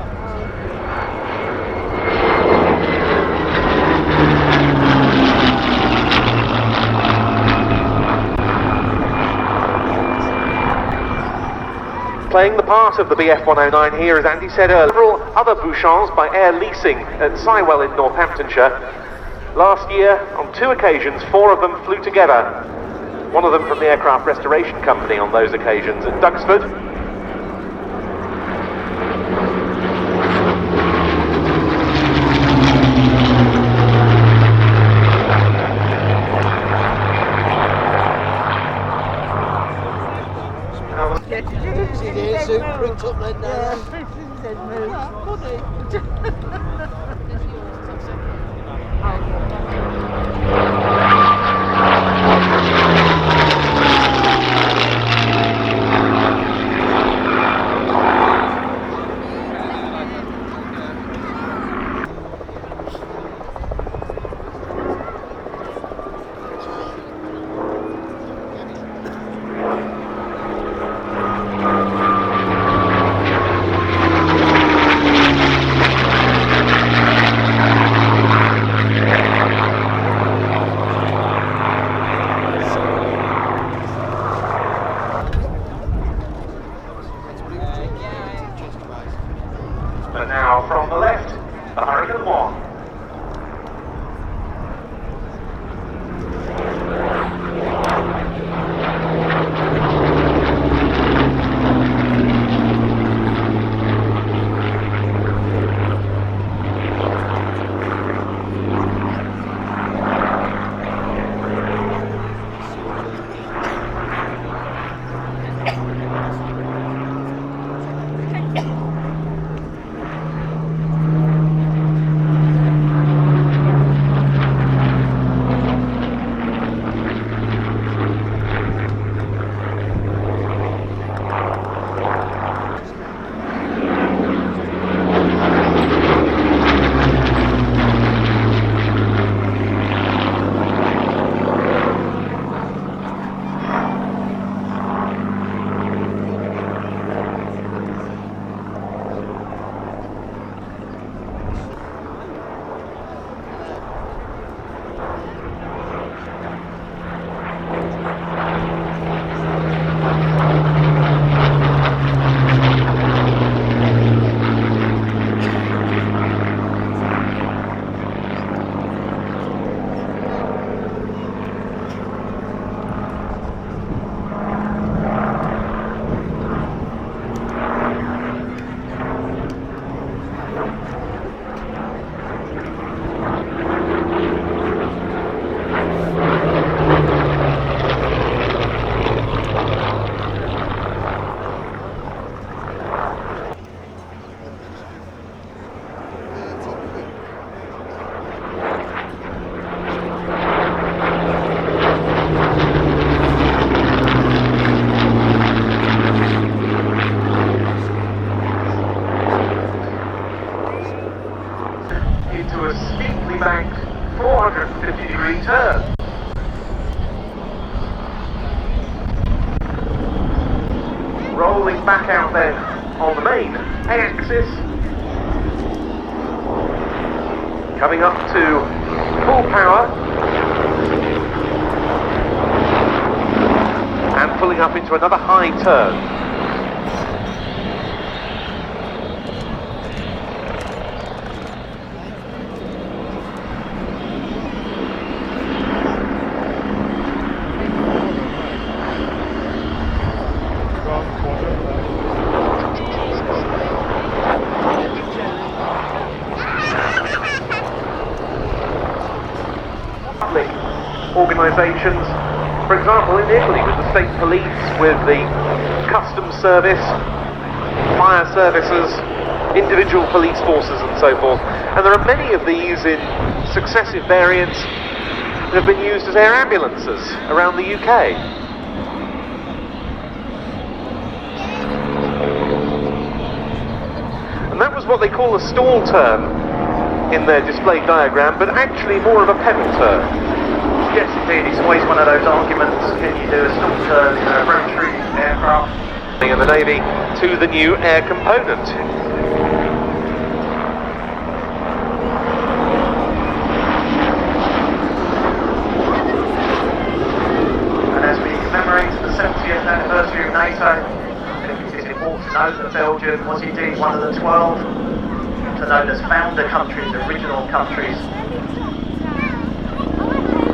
Speaker 4: Playing the part of the BF109 here, as Andy said earlier, several other Buchons by Air Leasing at Sywell in Northamptonshire. Last year, on 2 occasions, 4 of them flew together. One of them from the Aircraft Restoration Company on those occasions at Duxford.
Speaker 3: But now from the left, the Hurricane 1. Into a steeply banked 450-degree turn. Rolling back out then on the main A-axis. Coming up to full power. And pulling up into another high turn. Organisations, for example in Italy with the state police, with the customs service, fire services, individual police forces and so forth. And there are many of these in successive variants that have been used as air ambulances around the UK. And that was what they call a stall turn in their display diagram, but actually more of a pedal turn. Yes, indeed,
Speaker 5: always one of those arguments, can you do a stall turn in a rotary aircraft?
Speaker 4: In the Navy to the new air component.
Speaker 5: And as we commemorate the 70th anniversary of NATO, I think it is important to note that Belgium was indeed one of the 12 to known as founder countries, original countries.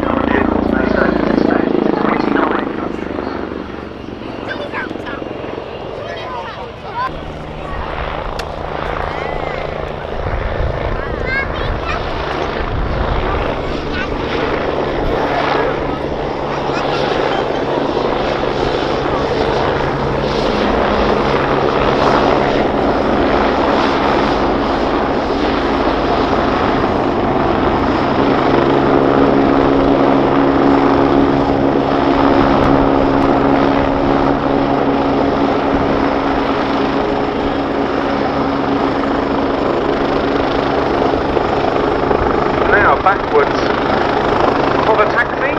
Speaker 5: Currently, of course, NATO has expanded to 29 countries.
Speaker 4: Backwards for the taxi.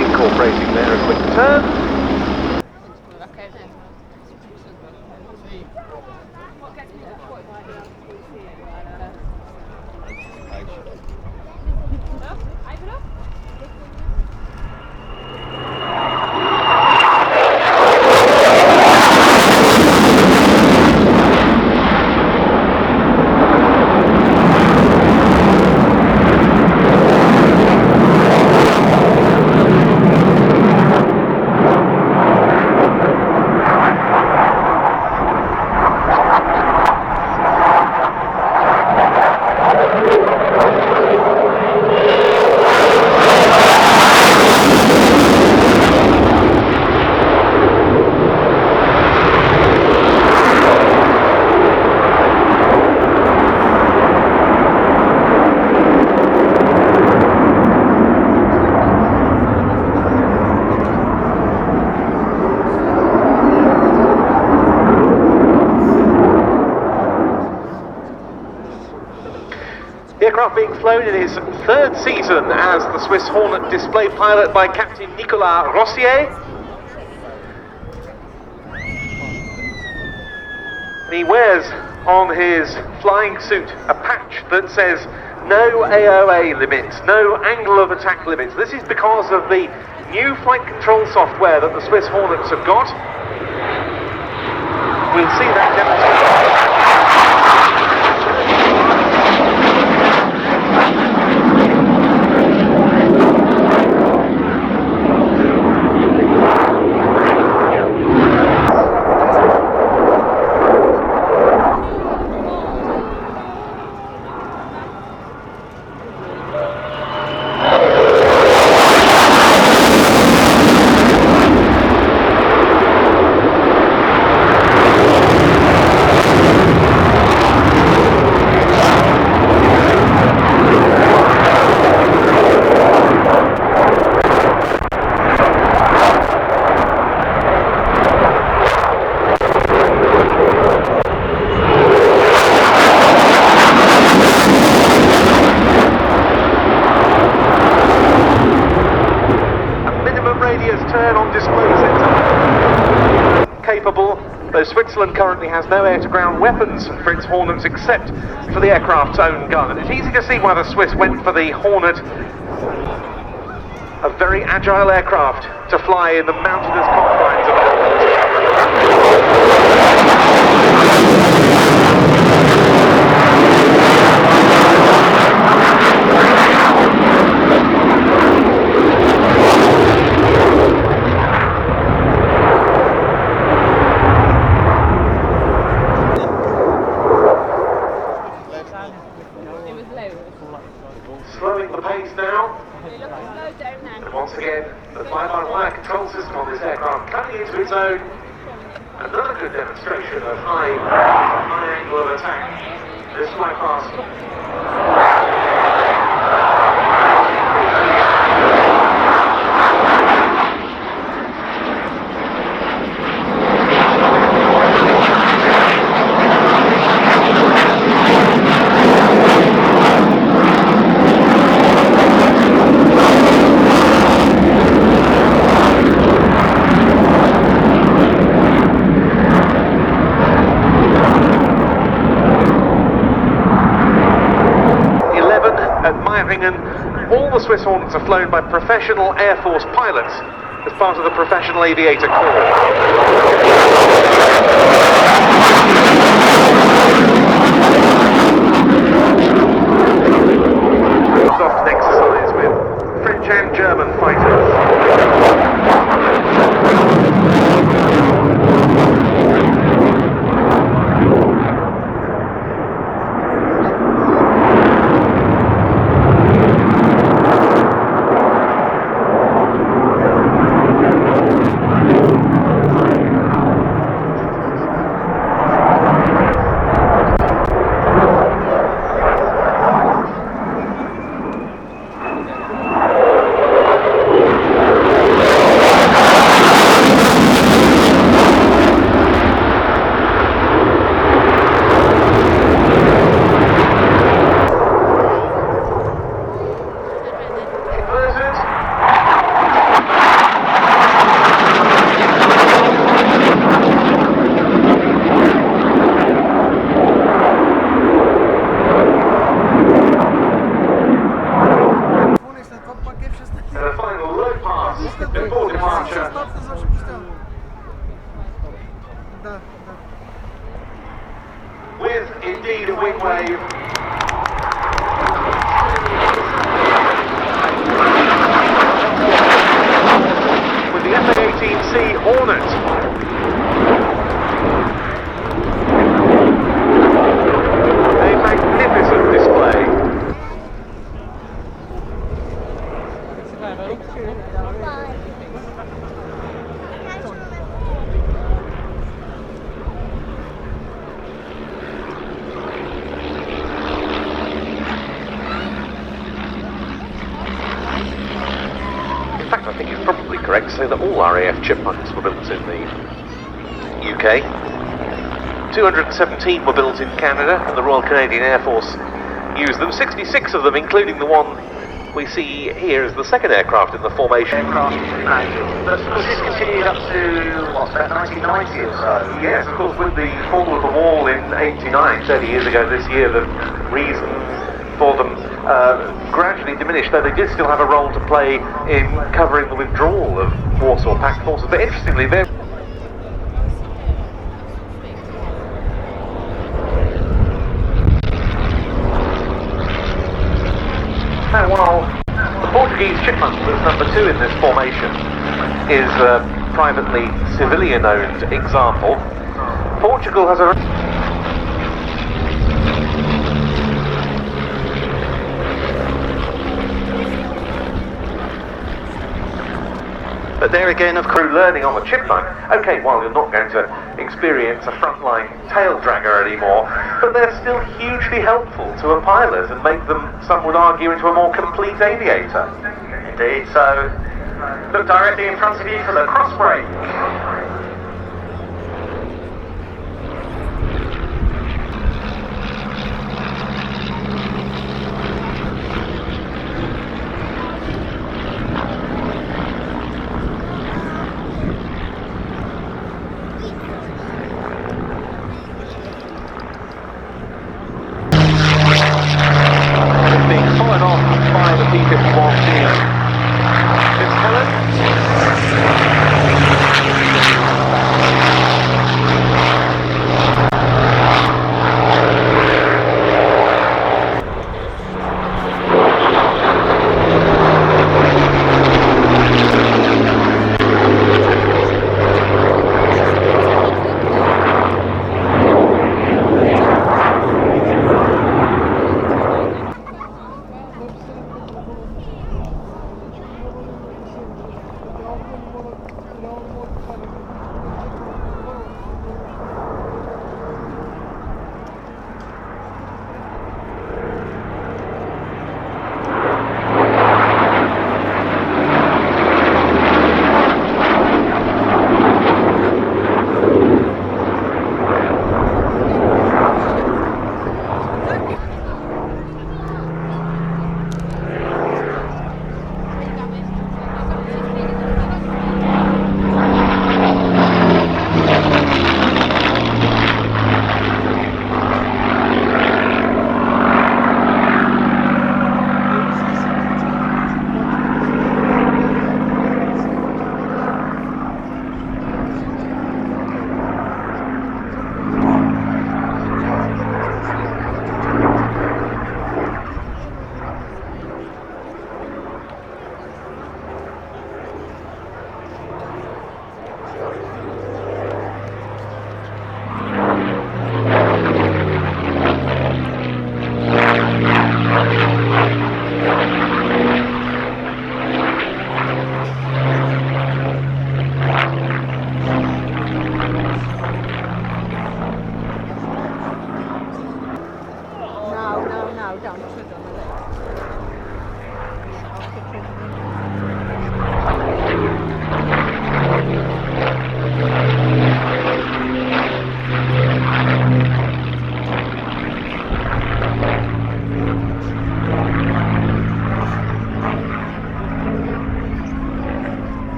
Speaker 4: Incorporating there a quick turn. The aircraft being flown in his third season as the Swiss Hornet display pilot by Captain Nicolas Rossier. And he wears on his flying suit a patch that says no AOA limits, no angle of attack limits. This is because of the new flight control software that the Swiss Hornets have got. We'll see that demonstrated. Though Switzerland currently has no air-to-ground weapons for its Hornets except for the aircraft's own gun. And it's easy to see why the Swiss went for the Hornet, a very agile aircraft to fly in the mountainous confines of slowing the pace now. And once again, the fly-by-wire fire control system on this aircraft coming into its own. Another good demonstration of high angle of attack. This fly past. All the Swiss Hornets are flown by professional Air Force pilots as part of the Professional Aviator Corps. Soft exercise with French and German fighters. With indeed a wing wave. With the F-18C Hornet. A magnificent display. In fact, I think it's probably correct to say that all RAF chipmunks were built in the UK. 217 were built in Canada, and the Royal Canadian Air Force used them. 66 of them, including the one we see here as the second aircraft in the formation.
Speaker 5: Aircraft but of course this continued up to, what, about 1990 or so?
Speaker 4: Yes, of course, with the fall of the wall in 89, 30 years ago this year, the reason for them gradually diminished, though they did still have a role to play in covering the withdrawal of Warsaw Pact forces. But interestingly, they're and while the Portuguese chipmunk, that's number 2 in this formation, is a privately civilian-owned example, Portugal has a... But there again, of crew learning on the chipmunk. Okay, while you're not going to experience a frontline tail dragger anymore, but they're still hugely helpful to a pilot and make them, some would argue, into a more complete aviator.
Speaker 5: Indeed, so look directly in front of you for the cross brake.
Speaker 4: By the P-51 team. It's Helen.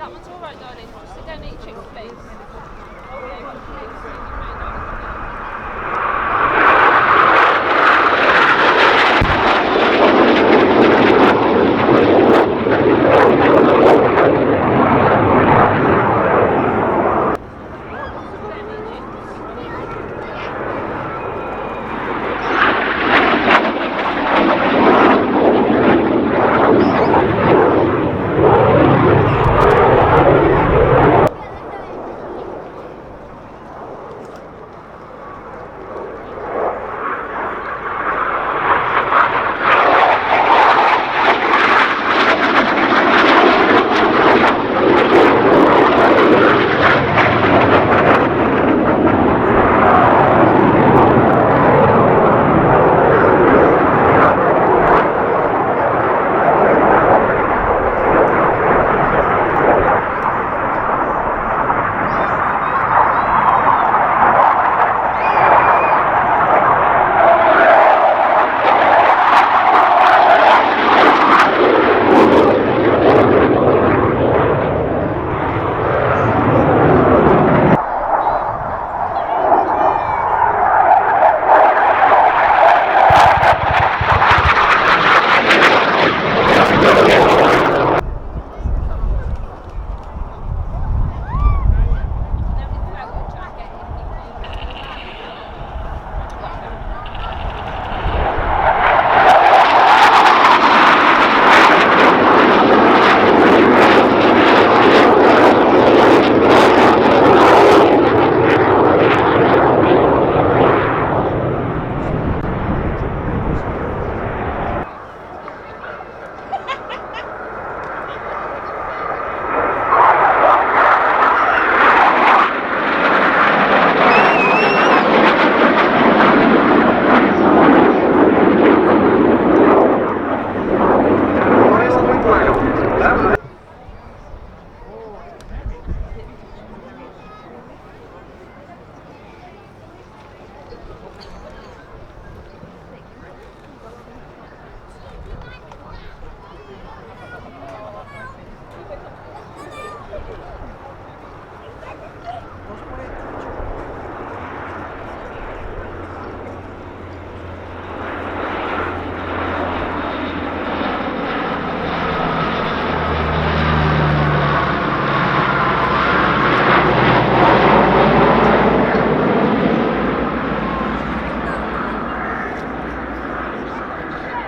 Speaker 7: that one's alright, darling. Just sit down and eat chicken, please.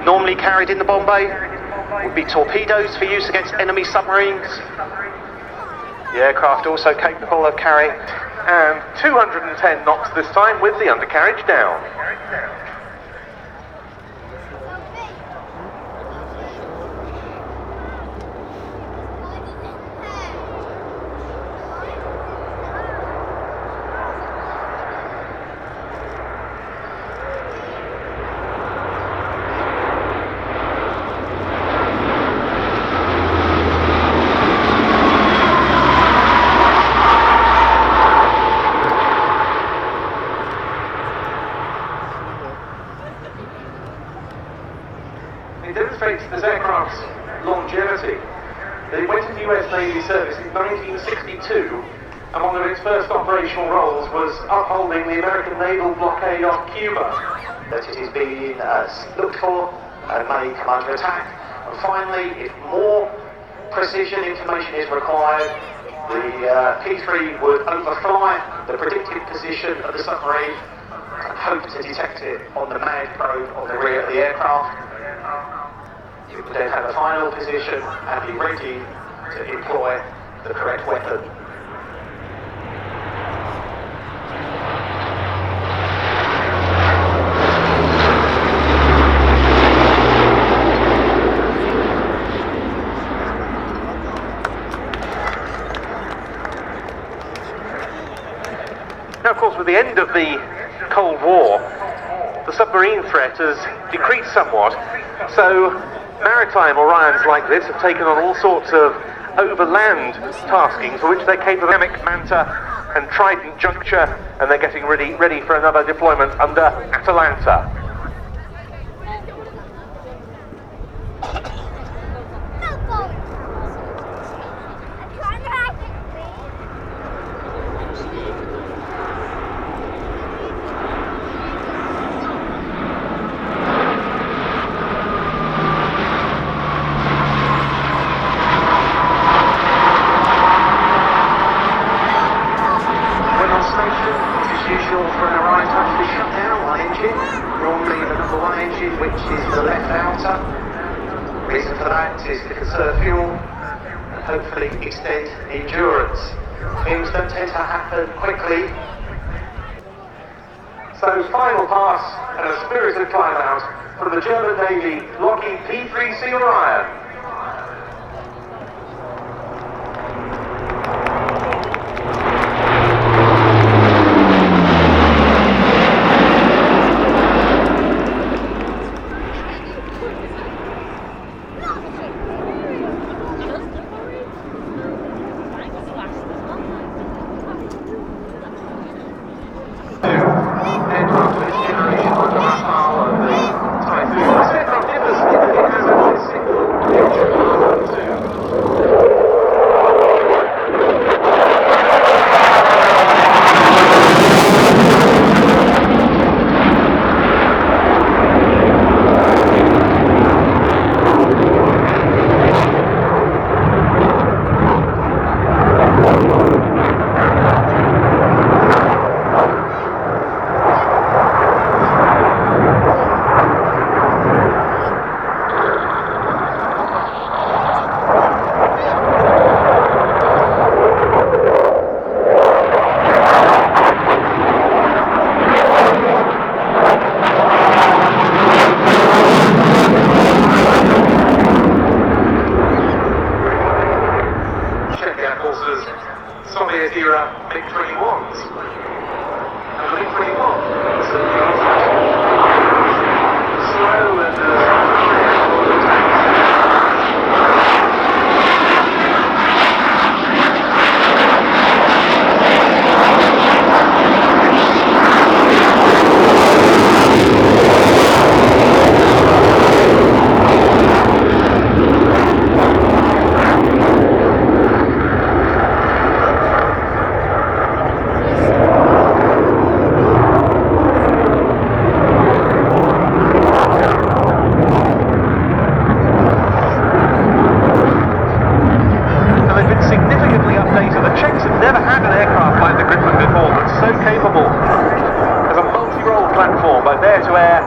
Speaker 4: Normally carried in the bomb bay would be torpedoes for use against enemy submarines. The aircraft also capable of carrying, and 210 knots this time with the undercarriage down. It demonstrates this aircraft's longevity. It went into US Navy service in 1962, and one of its first operational roles was upholding the American naval blockade off Cuba.
Speaker 8: That it is being looked for and may come under attack. And finally, if more precision information is required, the P-3 would overfly the predicted position of the submarine and hope to detect it on the manned probe on the rear of the aircraft. It would then have a final position and be ready to employ the correct weapon.
Speaker 4: Now, of course, with the end of the Cold War, the submarine threat has decreased somewhat, so maritime Orions like this have taken on all sorts of overland taskings for which they're capable of Manta and Trident juncture, and they're getting ready for another deployment under Atalanta.
Speaker 8: trying to actually shut down one engine, normally the number one engine, which is the left outer. Reason for that is to conserve fuel and hopefully extend endurance. Things don't tend to happen quickly. So final pass and a spirited climb out from the German Navy Lockheed P-3 Orion. Soviet-era MiG-21s. And the MiG-21 slow and so capable as a multi-role platform, both air-to-air